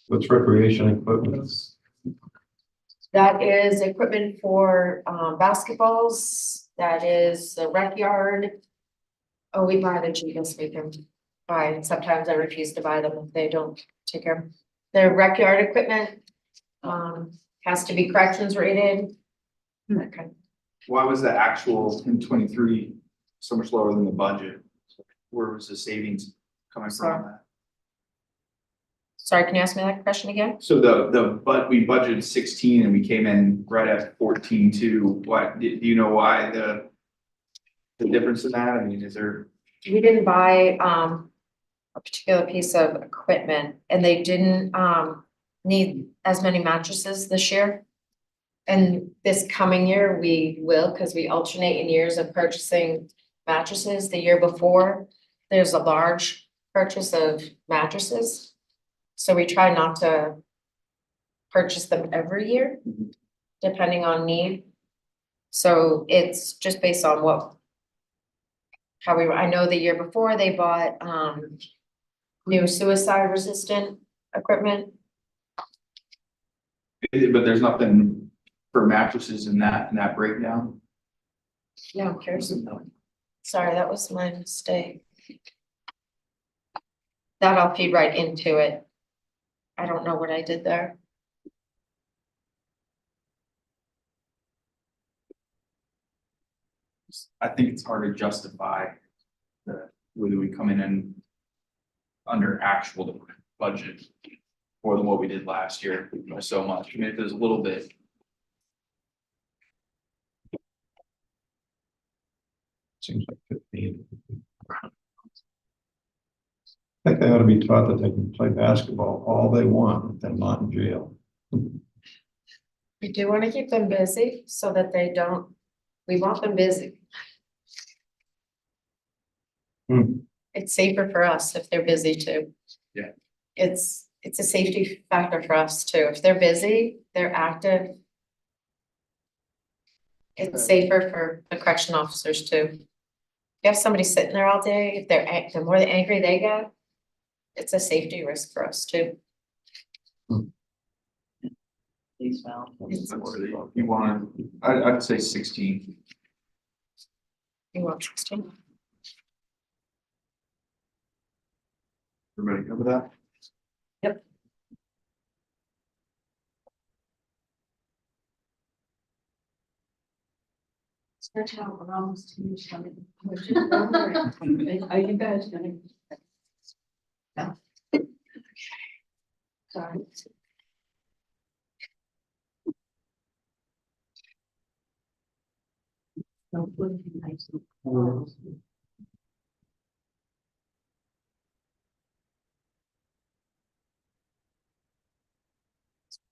A: What's recreation equipment?
F: That is equipment for basketballs, that is the rec yard. Oh, we buy the cheapest we can buy, sometimes I refuse to buy them if they don't take care of. The rec yard equipment has to be corrections rated. That kind of.
C: Why was the actual in 23 so much lower than the budget? Where was the savings coming from on that?
F: Sorry, can you ask me that question again?
C: So we budgeted 16 and we came in right at 14.2. Why, do you know why the difference in that? I mean, is there?
F: We didn't buy, a particular piece of equipment and they didn't, need as many mattresses this year. And this coming year, we will, because we alternate in years of purchasing mattresses. The year before, there's a large purchase of mattresses. So we try not to purchase them every year, depending on need. So it's just based on I know the year before they bought, new suicide resistant equipment.
C: But there's nothing for mattresses in that breakdown?
F: No, Kirsten. Sorry, that was my mistake. That I'll feed right into it. I don't know what I did there.
C: I think it's hard to justify whether we come in and under actual budget more than what we did last year, by so much. I mean, if there's a little bit.
A: Seems like 15. I think they ought to be taught that they can play basketball all they want if they're not in jail.
F: We do want to keep them busy so that we want them busy.
A: Hmm.
F: It's safer for us if they're busy too.
C: Yeah.
F: It's a safety factor for us too. If they're busy, they're active. It's safer for the correction officers too. If you have somebody sitting there all day, if the more angry they get, it's a safety risk for us too.
D: Please, Val.
C: You want, I'd say 16.
F: You want 16?
C: Everybody cover that?
I: Stretch out, we're almost to each other. We're just wondering, are you guys gonna? No. Sorry. So, would be nice.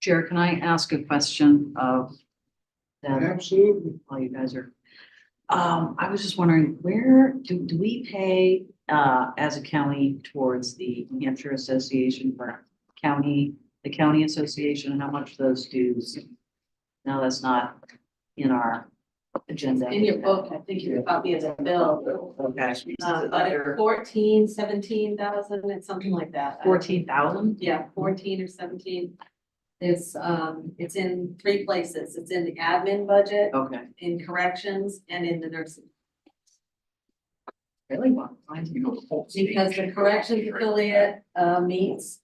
D: Chair, can I ask a question of them
B: Absolutely.
D: while you guys are? I was just wondering, where do we pay, as a county towards the New Hampshire Association for the county association, how much those dues? No, that's not in our agenda.
E: In your book, I think your copy is a bill,
D: Okay.
E: but it's 14, 17,000, it's something like that.
D: 14,000?
E: Yeah, 14 or 17. It's in 3 places. It's in the admin budget,
D: Okay.
E: in corrections, and in the nursing.
D: Really? Well,
E: Because the corrections affiliate, meets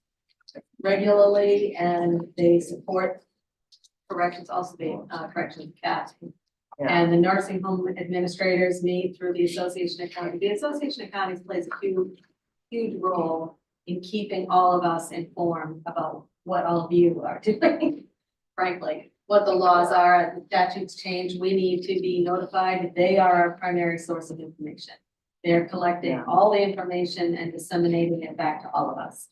E: regularly and they support corrections, also the, corrections CAT.
D: Yeah.
E: And the nursing home administrators meet through the Association of Counties. The Association of Counties plays a huge role in keeping all of us informed about what all of you are doing. Frankly, what the laws are, the statutes change, we need to be notified. They are our primary source of information. They're collecting
D: Yeah.
E: all the information and disseminating it back to all of us.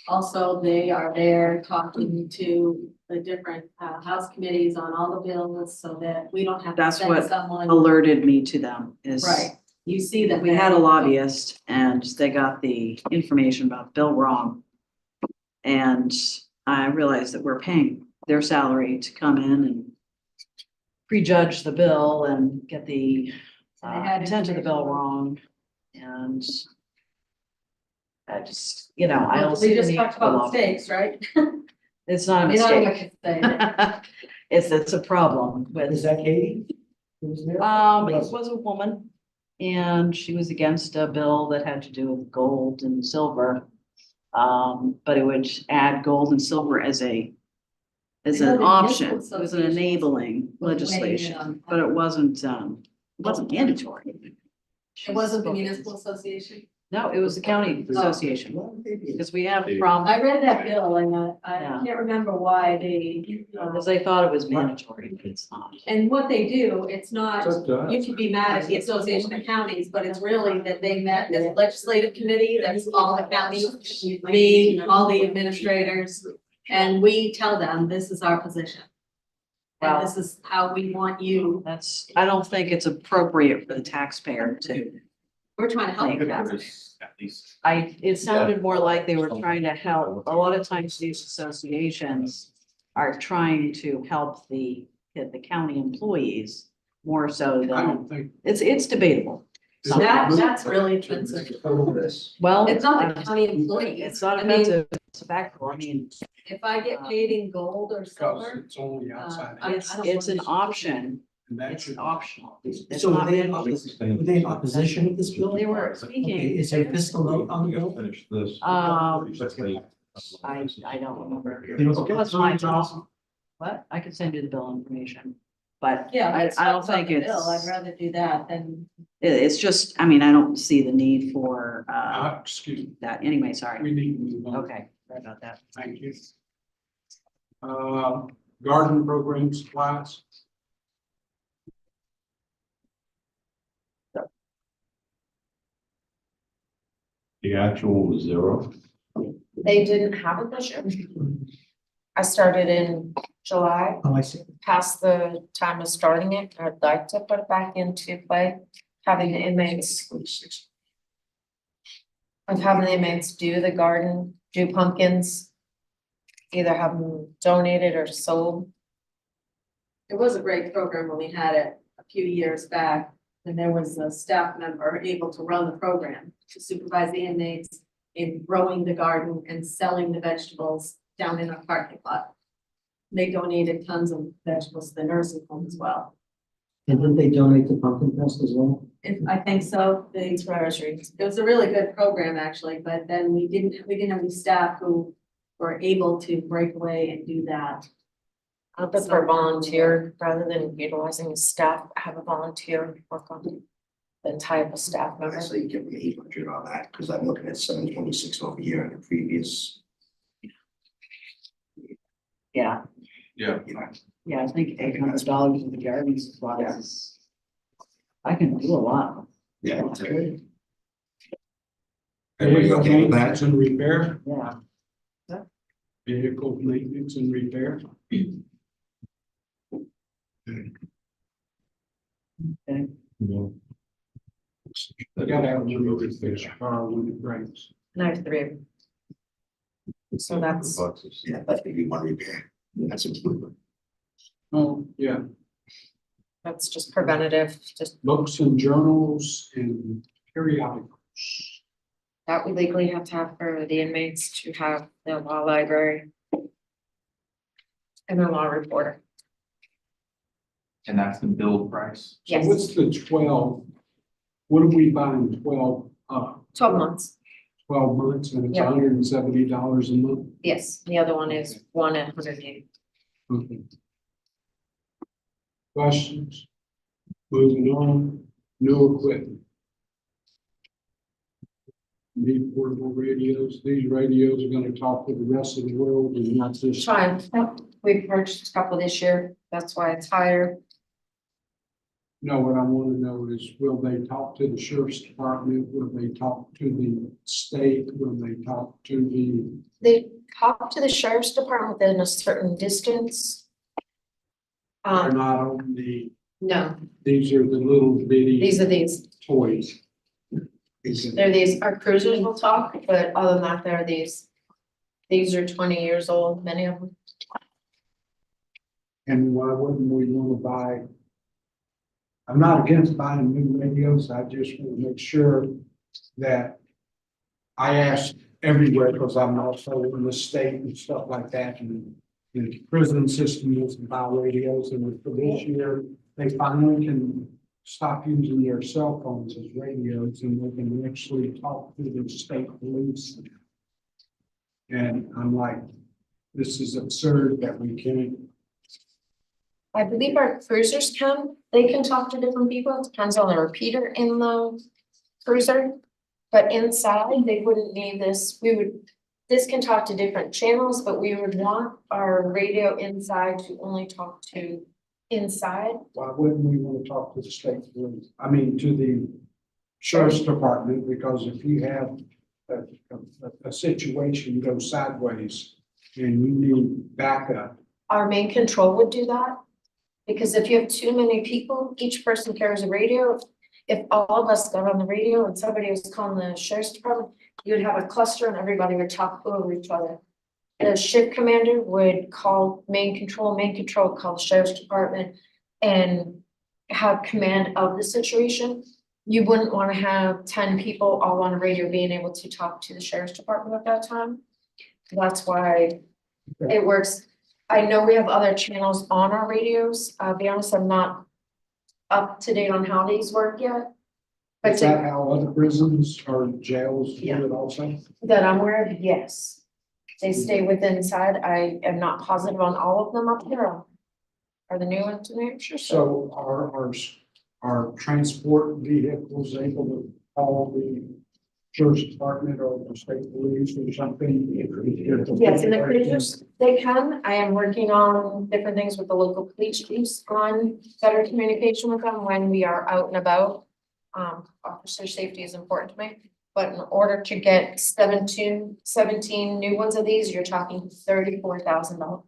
E: Also, they are there talking to the different house committees on all the bills so that we don't have to
D: That's
E: send
D: what
E: someone.
D: alerted me to them is.
E: Right, you see that.
D: We had a lobbyist and they got the information about Bill wrong. And I realized that we're paying their salary to come in and prejudge the bill and get the
E: And they had
D: intent of the bill
E: information.
D: wrong. And I just, I don't
E: We
D: see the
E: just
D: need
E: talked
D: for the
E: about
D: law.
E: mistakes, right?
D: It's not a
E: You know what
D: mistake.
E: to say.
D: It's a problem with.
H: Is that Katie? Who's there?
D: It was a woman and she was against a bill that had to do with gold and silver. But it would add gold and silver as an
E: I know the
D: option. It
E: municipal
D: was an
E: association
D: enabling
E: was weighing in
D: legislation,
E: on
D: but it wasn't mandatory.
E: It wasn't the municipal association?
D: No, it was the county association, because we have a problem,
E: I read that bill and
D: Yeah.
E: I can't remember why they,
D: because they thought it was mandatory, but it's not.
E: and what they do, it's not,
B: It's up to us.
E: you can be mad at the Association of Counties, but it's really that they met as a legislative committee, that's all the counties, me, all the administrators, and we tell them, this is our position. And
D: Well-
E: this is how we want you,
D: That's, I don't think it's appropriate for the taxpayer to,
E: we're trying to help
D: Thank
E: you
D: you.
E: guys.
C: At least.
D: it sounded more like they were trying to help. A lot of times these associations are trying to help the county employees more so
B: I
D: than,
B: don't think.
D: it's debatable.
E: That's really offensive.
D: Well,
E: It's not the county employees.
D: it's not
E: I mean,
D: offensive, it's factual. I mean,
E: if I get paid in gold or
B: Because
E: silver,
B: it's only outside.
E: I
D: it's,
E: don't
D: it's an
E: want-
D: option,
B: And that
D: it's
B: should.
D: optional. It's
H: So
D: not
H: were they in
D: mandatory.
H: were they in opposition of this bill?
D: They were
H: Okay,
D: speaking,
H: is there a fiscal note on the
A: We gotta
H: bill?
A: finish this.
D: I don't remember.
H: You know,
D: That's my job. What? I could send you the bill information, but
E: Yeah. let's
D: I don't
E: talk about
D: think
E: the
D: it's,
E: bill. I'd rather do that than,
D: it's just, I mean, I don't see the need for,
B: Excuse me,
D: that. Anyway, sorry.
B: we need to move on.
D: Okay, sorry about that.
B: Thank you. Garden program supplies.
A: The actual was zero.
F: They didn't have it this year. I started in July,
H: Oh, I see.
F: past the time of starting it. I'd like to put it back into play, having the inmates, of having the inmates do the garden, do pumpkins. Either have them donated or sold.
E: it was a great program when we had it a few years back. And there was a staff member able to run the program, to supervise the inmates in growing the garden and selling the vegetables down in our parking lot. They donated tons of vegetables to the nursing home as well.
H: And did they donate to Pumpkin Fest as well?
E: If, I think so,
F: It's groceries.
E: it was a really good program actually, but then we didn't have any staff who were able to break away and do that.
F: I prefer volunteer rather than utilizing staff, have a volunteer work on it. Than type of staff
G: I
F: member.
G: say give me 800 on that, because I'm looking at 726 over here in the previous,
D: Yeah,
G: you know.
D: yeah, I think $800 in the garden supplies is, I can do a lot.
G: Yeah.
D: That's good.
G: Everybody okay with
B: Maintenance
G: that?
B: and repair,
D: Yeah,
B: vehicle maintenance and repair.
D: okay.
B: You gotta have one of those fixed car when it breaks.
F: And I have 3. So that's-
G: Yeah, that's maybe one repair. That's improvement.
B: Oh, yeah,
F: That's just preventative, just
B: books and journals and periodicals.
F: that we legally have to have for the inmates to have their law library. And their law reporter.
C: And that's the bill price.
B: So
F: Yes.
B: what's the 12? What are we buying 12,
F: 12 months,
B: 12 months and it's
F: Yeah.
B: $170 a month?
F: yes, the other one is 1 at 180.
B: Okay. Questions? Moving on, new equipment. Need portable radios. These radios are gonna talk to the rest of the world and not just.
F: Trying, we purchased a couple this year, that's why it's higher.
B: No, what I wanna know is, will they talk to the sheriff's department? Will they talk to the state? Will they talk to the?
F: They talk to the sheriff's department within a certain distance.
B: Are not on the,
F: No,
B: these are the little bitty
F: these are these,
B: toys.
F: they're these, our cruisers will talk, but other than that, they're these. These are 20 years old, many of them.
B: And why wouldn't we wanna buy? I'm not against buying new radios, I just wanna make sure that. I ask everywhere, because I'm also in the state and stuff like that, and the prison system is to buy radios, and for this year, they finally can stop using their cell phones as radios, and they can actually talk to the state police. And I'm like, this is absurd that we can't.
F: I believe our cruisers they can talk to different people, it depends on the repeater in the cruiser. But inside, they wouldn't need this, this can talk to different channels, but we would want our radio inside to only talk to inside.
B: Why wouldn't we want to talk to the state police? I mean, to the sheriff's department, because if you have a situation go sideways and you need backup,
F: Our main control would do that. Because if you have too many people, each person carries a radio. If all of us got on the radio and somebody was calling the sheriff's department, you would have a cluster and everybody would talk over each other. The shift commander would call main control would call the sheriff's department and have command of the situation. You wouldn't want to have 10 people all on a radio being able to talk to the sheriff's department at that time. That's why it works. I know we have other channels on our radios. I'll be honest, I'm not up to date on how these work yet. But
B: is that how other prisons or jails do it also?
F: that I'm aware of, yes. They stay within inside. I am not positive on all of them up there. Are the new ones in New Hampshire?
B: So are transport vehicles able to call the sheriff's department or the state police or something?
F: Yes, and the cruisers, they can. I am working on different things with the local police chiefs on better communication with them when we are out and about. Officer safety is important to me, but in order to get 17 new ones of these, you're talking $34,000.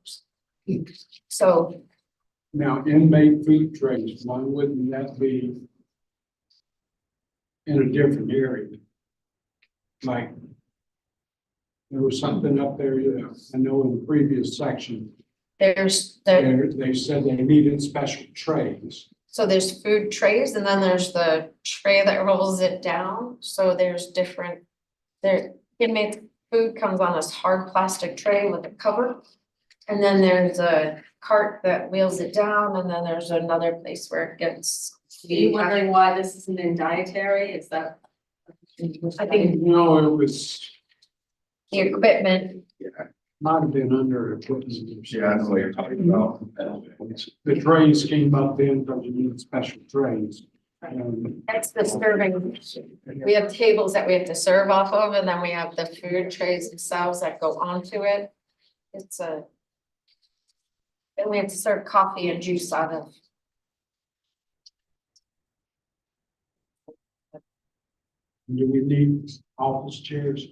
F: So
B: Now, inmate food trays, why wouldn't that be in a different area? Like, there was something up there, I know in the previous section,
F: there's the,
B: they said they needed special trays.
F: so there's food trays and then there's the tray that rolls it down. So there's different, there, inmate food comes on this hard plastic tray with a cover. And then there's a cart that wheels it down and then there's another place where it gets.
E: Are you wondering why this isn't in dietary? Is that?
F: I think
B: No, it was,
F: the equipment,
B: might have been under equipment.
C: Yeah, I know what you're talking about.
B: The trays came up then because you need special trays.
F: that's the serving. We have tables that we have to serve off of and then we have the food trays themselves that go onto it. It's a. And we have to serve coffee and juice out of.
B: Do we need office chairs?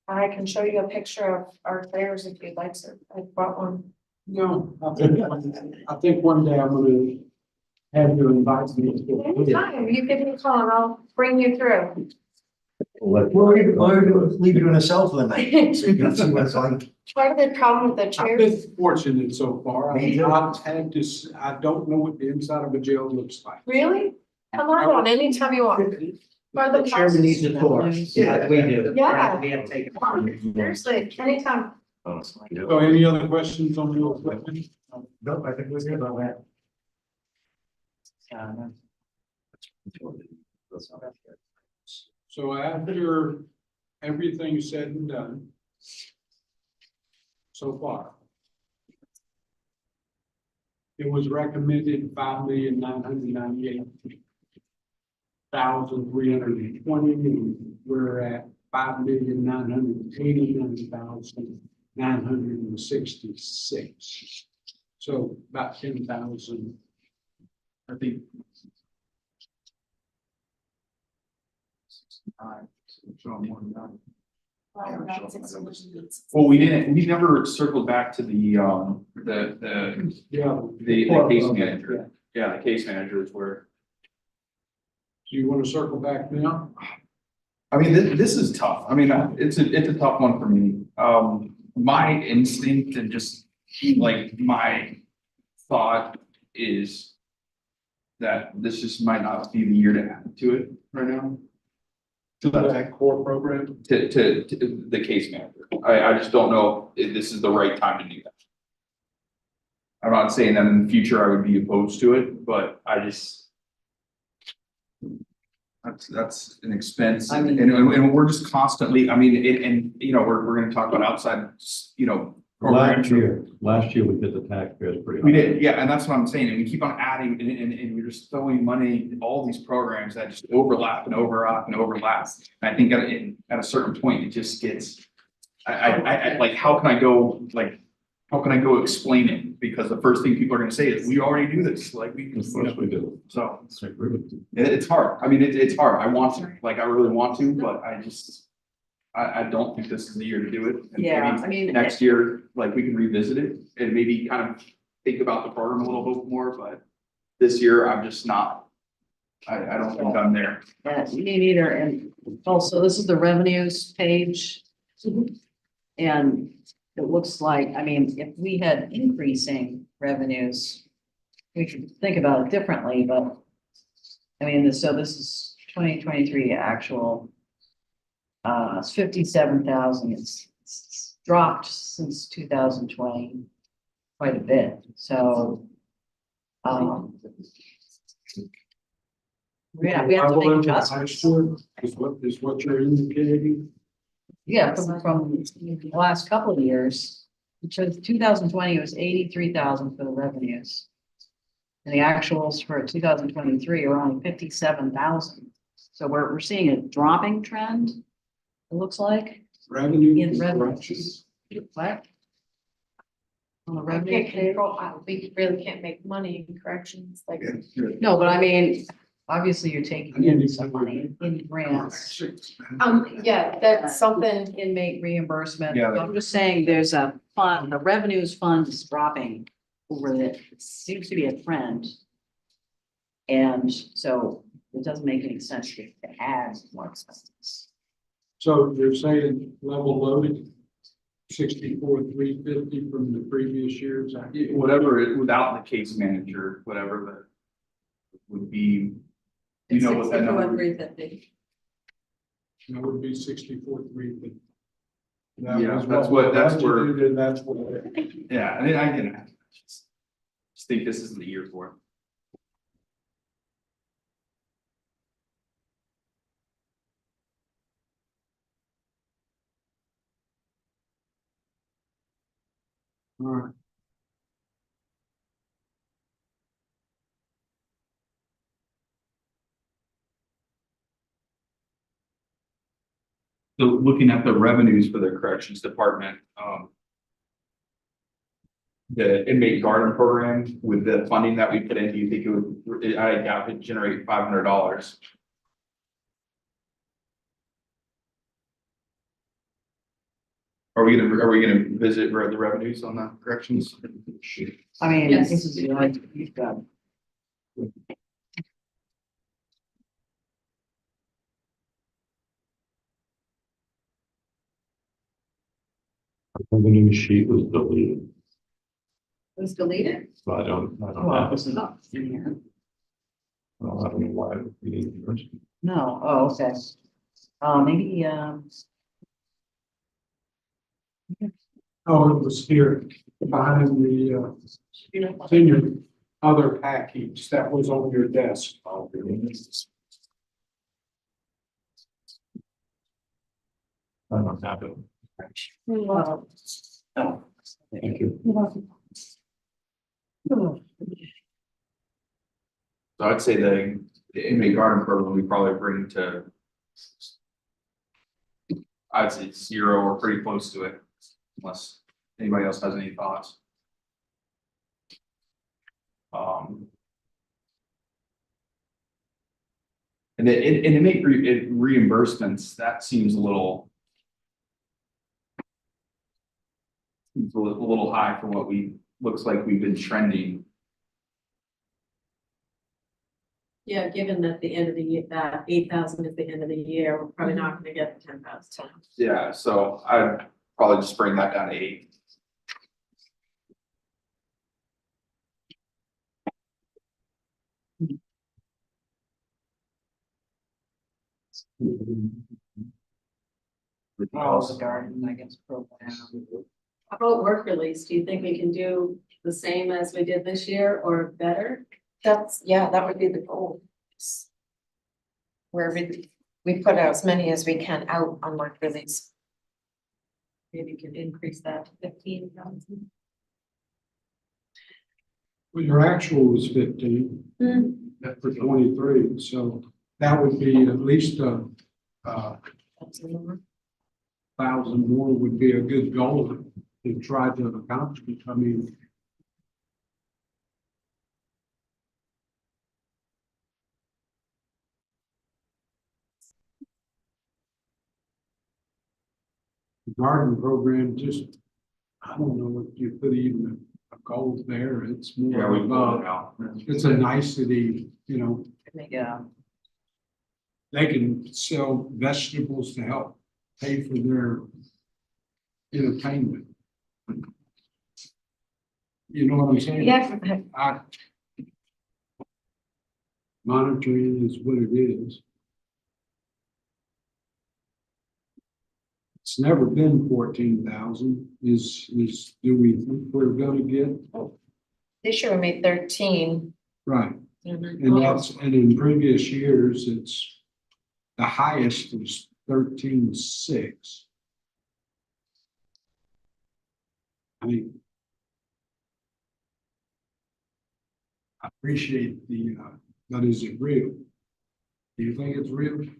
F: I can show you a picture of our chairs if you'd like to. I brought one.
B: No, I think one day I'm gonna have you invite me.
F: Anytime, you give me a call and I'll bring you through.
G: We'll leave you in a cell for the night, so you can see what it's like.
F: Part of the problem with the
B: I've
F: chairs,
B: been fortunate so far.
G: Me
B: I've
G: too.
B: not had to, I don't know what the inside of a jail looks like.
F: really? Come on anytime you want. Part of
H: The chairman needs a tour. Yeah, we do.
F: Yeah.
H: We have to take it.
F: Seriously, anytime.
B: So any other questions on your equipment?
G: Nope, I think we're good on that.
B: So after everything's said and done so far, it was recommended 5,998,320, and we're at 5,989,966. So about 10,000.
C: I think. Well, we never circled back to the
B: Yeah.
C: case manager. Yeah, the case manager is where.
B: Do you want to circle back now?
C: I mean, this is tough. I mean, it's a tough one for me. My instinct and just like my thought is that this just might not be the year to add to it right now.
B: To that core program?
C: To the case manager. I just don't know if this is the right time to do that. I'm not saying that in the future I would be opposed to it, but I just. That's an expense and we're just constantly, I mean, and you know, we're gonna talk about outside, you know,
A: Last year we hit the taxpayers pretty hard.
C: We did, yeah, and that's what I'm saying, and we keep on adding, and we're just throwing money, all these programs that just overlap and overlap and overlap. And I think at a certain point, it just gets, I like, how can I go, like, how can I go explain it? Because the first thing people are gonna say is, we already do this, like, we can,
A: Of course we do.
C: so,
A: I agree with you.
C: it's hard, I mean, it's hard, I want to, like, I really want to, but I just, I don't think this is the year to do it. And
D: Yeah,
C: maybe
D: I mean,
C: next year, like, we can revisit it and maybe kind of think about the program a little bit more, but this year, I'm just not. I don't think I'm there.
D: yeah, me neither. And also, this is the revenues page. And it looks like, I mean, if we had increasing revenues, we should think about it differently, but I mean, so this is 2023 actual. It's 57,000. It's dropped since 2020 quite a bit, so. Yeah, we have to make adjustments.
B: Is what you're indicating.
D: Yeah, from the last couple of years, which was 2020 was 83,000 for the revenues. And the actuals for 2023 are only 57,000. So we're seeing a dropping trend, it looks like.
B: Revenue.
D: In
B: corrections.
D: revenues. What? On the
F: I
D: revenue.
F: can't control, we really can't make money in corrections, like.
D: No, but I mean, obviously you're taking in some money in grants.
F: Yeah, that's something,
D: Inmate reimbursement.
C: Yeah.
D: I'm just saying there's a fund, the revenues fund is dropping over the, it seems to be a trend. And so it doesn't make any sense to add more expenses.
B: So you're saying level loaded, 64,350 from the previous years?
C: Whatever, without the case manager, whatever that would be, you know what that number would be?
E: 350.
B: That would be 64,350.
C: Yeah, that's what, that's where,
B: And that's what.
C: yeah, I mean, I can. Just think this isn't the year for it.
B: All right.
C: So looking at the revenues for the corrections department, the inmate garden program with the funding that we put in, do you think it would, I doubt it generate $500? Are we gonna visit the revenues on the corrections?
D: I mean,
E: Yes.
D: this is like, you've got.
A: Revenue sheet was deleted,
E: It was deleted?
A: so I don't
D: Well,
A: have,
D: this is not in here.
A: I don't know why it would be in first.
D: No, oh, okay. Maybe,
B: Oh, it was here behind the, senior other package that was on your desk.
A: I don't have it.
D: oh,
A: Thank you.
C: So I'd say the inmate garden program, we probably bring to. I'd say 0 or pretty close to it, unless anybody else has any thoughts. And the inmate reimbursements, that seems a little. It's a little high for what looks like we've been trending.
E: Yeah, given that the end of the year, that 8,000 is the end of the year, we're probably not gonna get the 10,000.
C: Yeah, so I'd probably just bring that down to 8.
D: oh, the garden, I guess, program.
E: How about work release? Do you think we can do the same as we did this year or better?
F: That's, yeah, that would be the goal. Where we put out as many as we can out on work release.
E: maybe could increase that to 15,000.
B: Well, your actual was 15 for 23, so that would be at least a thousand more would be a good goal to try to accomplish. I mean, the garden program, just, I don't know if you put even a goal there, it's
C: Yeah,
B: more
C: we
B: of
C: pulled it
B: a,
C: out.
B: it's a nicety, you know,
D: Yeah,
B: they can sell vegetables to help pay for their entertainment. You know what I'm saying?
F: Yeah,
B: I- Monitoring is what it is. It's never been 14,000 do we think we're gonna get?
F: this year we made 13.
B: Right,
F: Mhm.
B: and in previous years, it's, the highest was 13,600. I mean, I appreciate but is it real? Do you think it's real? Do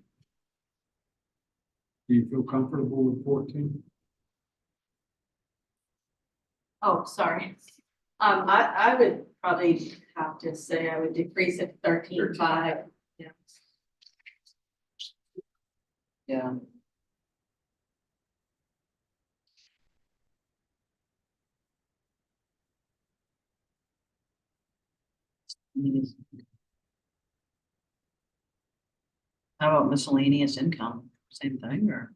B: you feel comfortable with 14?
E: Oh, sorry. I would probably have to say I would decrease it 13,500. Yeah.
D: yeah. How about miscellaneous income? Same thing, or?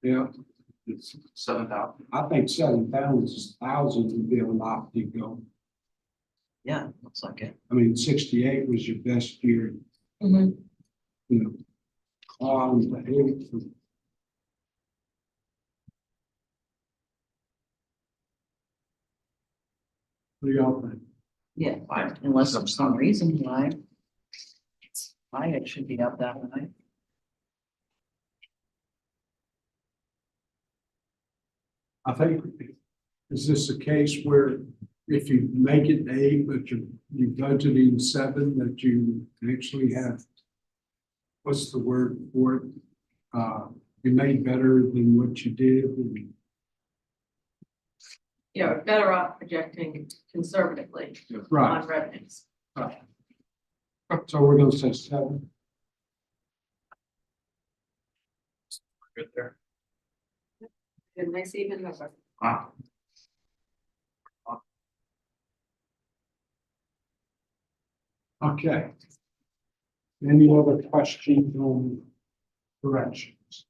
B: Yeah,
C: It's 7,000.
B: I think 7,000 would be a lot to go.
D: Yeah, looks like it.
B: I mean, 68 was your best year,
F: Mhm.
B: you know. On the eighth. What do y'all think?
D: Yeah, unless there's some reason why it should be up that high.
B: I think, is this a case where if you make it 8, but you budgeting 7, that you actually have, what's the word for it? You made better than what you did, and
E: You're better off projecting conservatively
B: right,
E: on revenues.
B: so we're gonna say 7.
C: Good there.
E: Good, nice even number.
C: Wow.
B: Okay. Any other questions on corrections?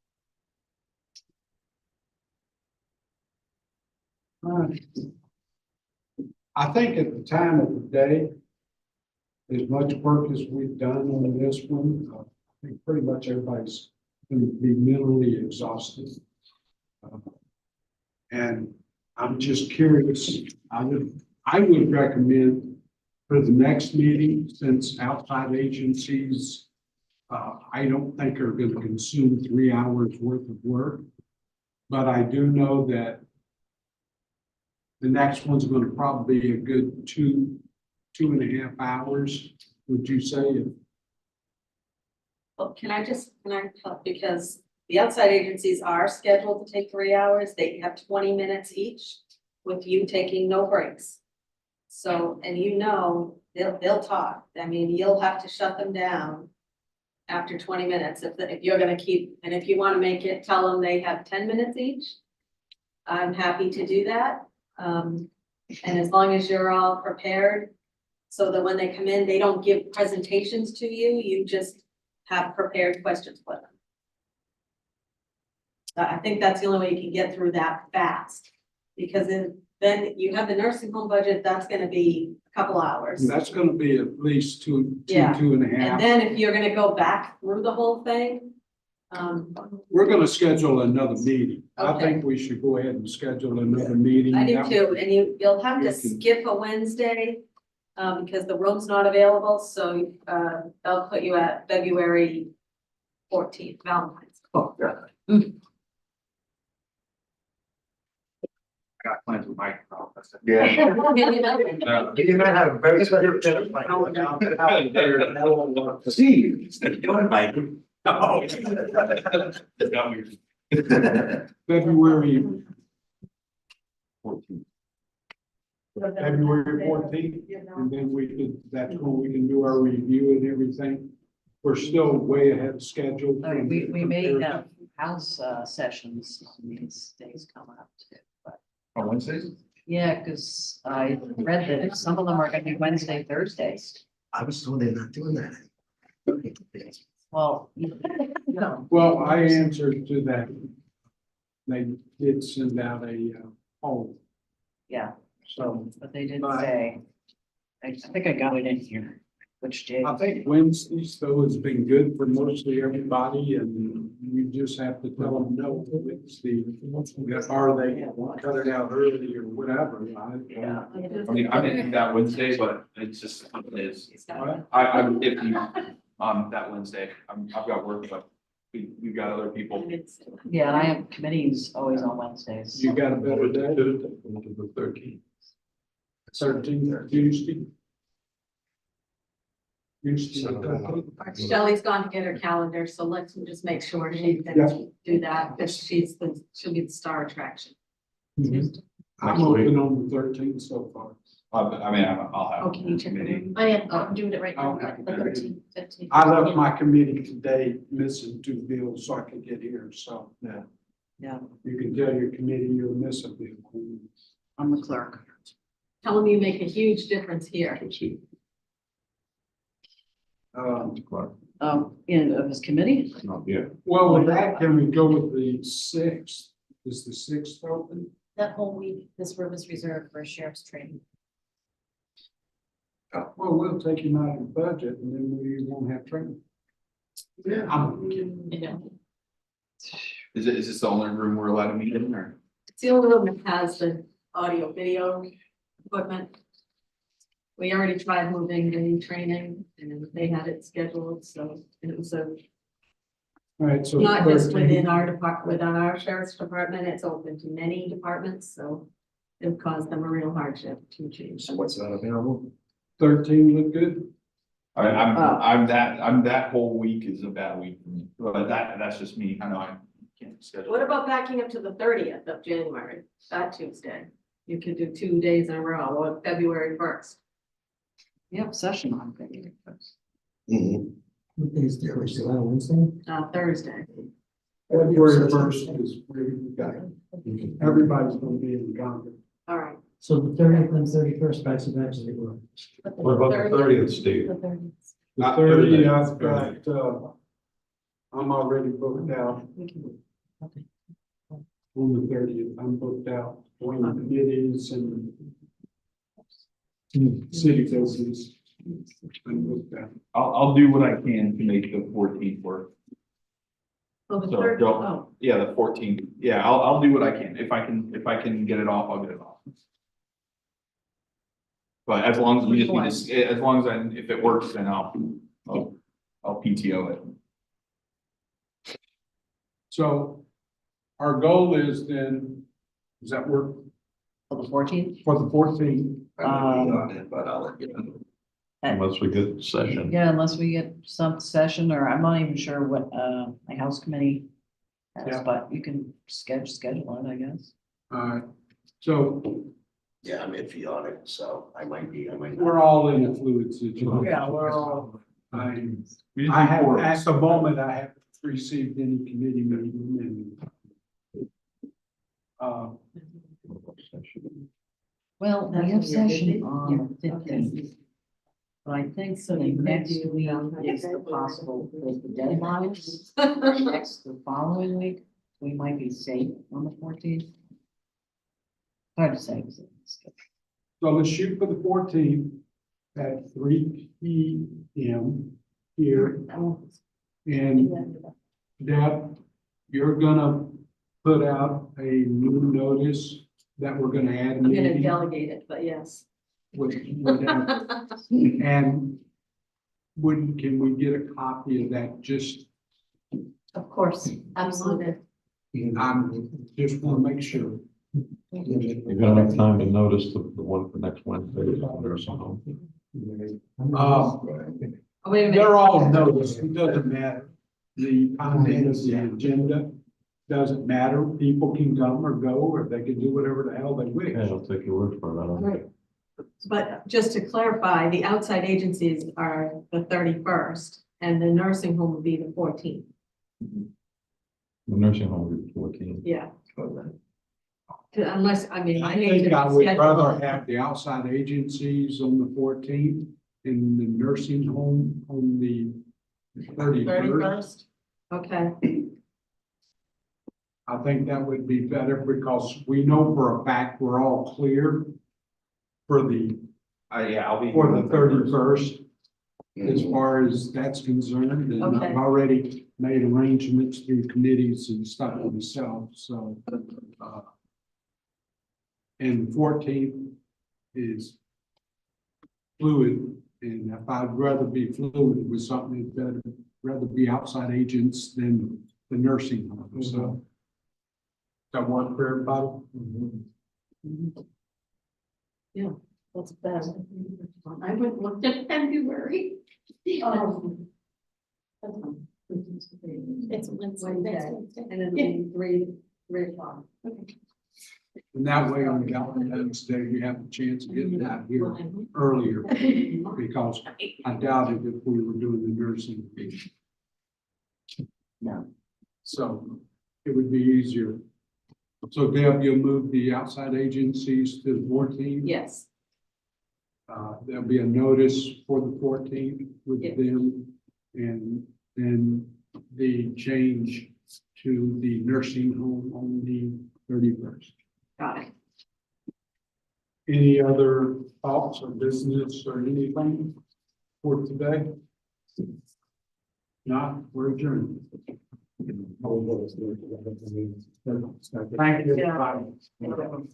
B: I think at the time of the day, as much work as we've done on this one, I think pretty much everybody's going to be mentally exhausted. And I'm just curious, I would recommend for the next meeting, since outside agencies, I don't think are going to consume 3 hours worth of work. But I do know that the next one's going to probably be a good 2.5 hours, would you say?
E: Well, can I help, because the outside agencies are scheduled to take 3 hours, they have 20 minutes each with you taking no breaks. So, and they'll talk, I mean, you'll have to shut them down after 20 minutes if you're gonna keep, and if you wanna make it, tell them they have 10 minutes each. I'm happy to do that, and as long as you're all prepared, so that when they come in, they don't give presentations to you, you just have prepared questions for them. I think that's the only way you can get through that fast, because then you have the nursing home budget, that's gonna be a couple hours.
B: And that's going to be at least two,
E: Yeah.
B: 2.5.
E: And then if you're gonna go back through the whole thing,
B: We're going to schedule another meeting. I
E: Okay.
B: think we should go ahead and schedule another meeting.
E: I do
B: That
E: too, and you'll have to
B: You can-
E: skip a Wednesday, because the room's not available, so, they'll put you at February 14th, Valentine's.
B: Oh, yeah.
C: I got plans with Mike.
G: Yeah.
C: Yeah.
G: You might have a very special. Steve, you want to bite him?
C: Oh.
B: February, February 14th, and then that's when we can do our review and everything. We're still way ahead of schedule.
D: We may have house sessions on these days coming up too, but
C: On Wednesdays?
D: yeah, because I read that some of them are gonna be Wednesday, Thursdays.
G: I was told they're not doing that.
D: Well, no,
B: Well, I answered to that. They did send out a poll,
D: yeah,
B: so
D: but they did
B: Bye.
D: say, I think I got it in here, which day.
B: I think Wednesdays though has been good for mostly everybody, and you just have to tell them no, Wednesday. Or they cut it out early or whatever.
D: Yeah.
C: I mean, I'm in that Wednesday, but it's just, it is. I'm iffy on that Wednesday. I've got work, but we've got other people.
D: Yeah, and I have committees always on Wednesdays.
B: You got a better day,
A: The 13th.
B: 13th, Tuesday? Tuesday, 13th?
E: Shelley's gone to get her calendar, so let's just make sure she
B: Yeah.
E: can do that, because she'll be the star attraction.
B: I'm open on the 13th so far.
C: I mean, I'll have.
I: Oh, can you check the
C: committee.
I: room? I am, I'm doing it right now,
B: Okay.
I: the 13th, 15th.
B: I left my committee today missing 2 bills so I could get here, so.
D: Yeah,
B: You can tell your committee you'll miss a bill.
D: I'm the clerk.
E: Tell them you make a huge difference here.
A: Let's see. Clark.
D: In of his committee?
A: No, yeah.
B: Well, with that, can we go with the 6th? Is the 6th open?
I: That whole week, this room is reserved for sheriff's training.
B: Well, we'll take him out of the budget and then we won't have training. Yeah. I'm kidding.
I: You know,
C: Is this the only room we're allowed to meet in or?
E: It's the only room that has the audio video equipment. We already tried moving the training and they had it scheduled, so and it was
B: All right, so.
E: not just
B: 13th.
E: within our department, within our sheriff's department, it's open to many departments, so it caused them a real hardship to change.
G: So what's not available?
B: 13 look good?
C: I mean,
D: Oh.
C: I'm that whole week is a bad week for me, but that's just me. I know I can't schedule.
E: What about backing up to the 30th of January, that Tuesday? You could do 2 days in a row, or February 1st.
D: You have session on February first.
G: Mhm.
H: What day is the first, is that a Wednesday?
E: Thursday.
B: February 1st is where we got it. Everybody's gonna be in Congress.
E: All right.
H: So the 30th and 31st, back to back, as it were.
A: What about the 30th, Steve?
I: the 30th.
B: The
A: Not
B: 30,
A: Thursday,
B: I've
A: Friday.
B: got, I'm already booked out
D: Okay.
B: on the 30th. I'm booked out between the committees and city business. I'm booked out.
C: I'll do what I can to make the 14th work.
E: Well, the
C: So,
E: third,
C: don't-
E: oh,
C: Yeah, the 14th. Yeah, I'll do what I can. If I can get it off, I'll get it off. But as long as we just need to, as long as if it works, then I'll PTO it.
B: So our goal is then, does that work
D: For the 14th?
B: for the 14th?
G: I'm not on it, but I'll let you know.
A: Unless we get session.
D: Yeah, unless we get some session, or I'm not even sure what, my house committee has,
B: Yeah.
D: but you can schedule it, I guess.
B: So
G: Yeah, I'm iffy on it, so I might be, I might not.
B: we're all in a fluid situation.
D: Yeah, we're all-
B: I
C: We just
B: I
C: need
B: have,
C: four.
B: at the moment, I haven't received any committee meeting and
D: Well, we
E: That's
D: have
E: what you're
D: session
E: busy?
D: on the
E: Okay.
D: 15th. But I think
E: So
D: the
E: you could
D: next
E: do,
D: week
E: okay.
D: is the possible, is the deadline. Next, the following week, we might be safe on the 14th. Hard to say. 'Cause it's-
B: so let's shoot for the 14th at 3 p.m. here. And Deb, you're gonna put out a new notice that we're gonna add a
E: I'm gonna
B: meeting.
E: delegate it, but yes.
B: And can we get a copy of that just
I: Of course,
E: Absolutely.
B: I'm just want to make sure.
A: You got enough time to notice the one for next Wednesday or something.
B: Uh,
E: Oh, wait a minute.
B: They're all noticed, it doesn't matter. The content of the agenda doesn't matter. People can come or go, or they can do whatever the hell they wish.
A: Okay, I'll take your word for it. I don't-
E: Right. But just to clarify, the outside agencies are the 31st and the nursing home will be the 14th.
A: The nursing home will be 14.
E: Yeah. Unless, I mean, I
B: I
E: hate
B: think
E: to
B: I would
E: schedule
B: rather
E: it.
B: have the outside agencies on the 14th and the nursing home on the 31st.
E: 31st? Okay,
B: I think that would be better because we know for a fact we're all clear for the,
C: Yeah, I'll be.
B: for the 31st. As far as that's concerned, and
E: Okay.
B: I've already made arrangements through committees and stuff myself, so. And 14th is fluid, and if I'd rather be fluid with something, I'd better, rather be outside agents than the nursing home, so. That work for everybody?
I: That's better. I went looked at February. That's fine. It's Wednesday.
E: Wednesday.
I: Wednesday.
E: and then it'll be 3 o'clock.
B: And that way on Valentine's Day, we have a chance of getting out here earlier, because I doubted if we were doing the nursing.
E: No.
B: So it would be easier. So Deb, you'll move the outside agencies to the 14th?
E: Yes,
B: There'll be a notice for the 14th with
E: Yeah.
B: them, and then the change to the nursing home on the 31st.
E: got it.
B: Any other thoughts or business or anything for today? Not, we're adjourned. Thank you.
E: Yeah.
B: everybody.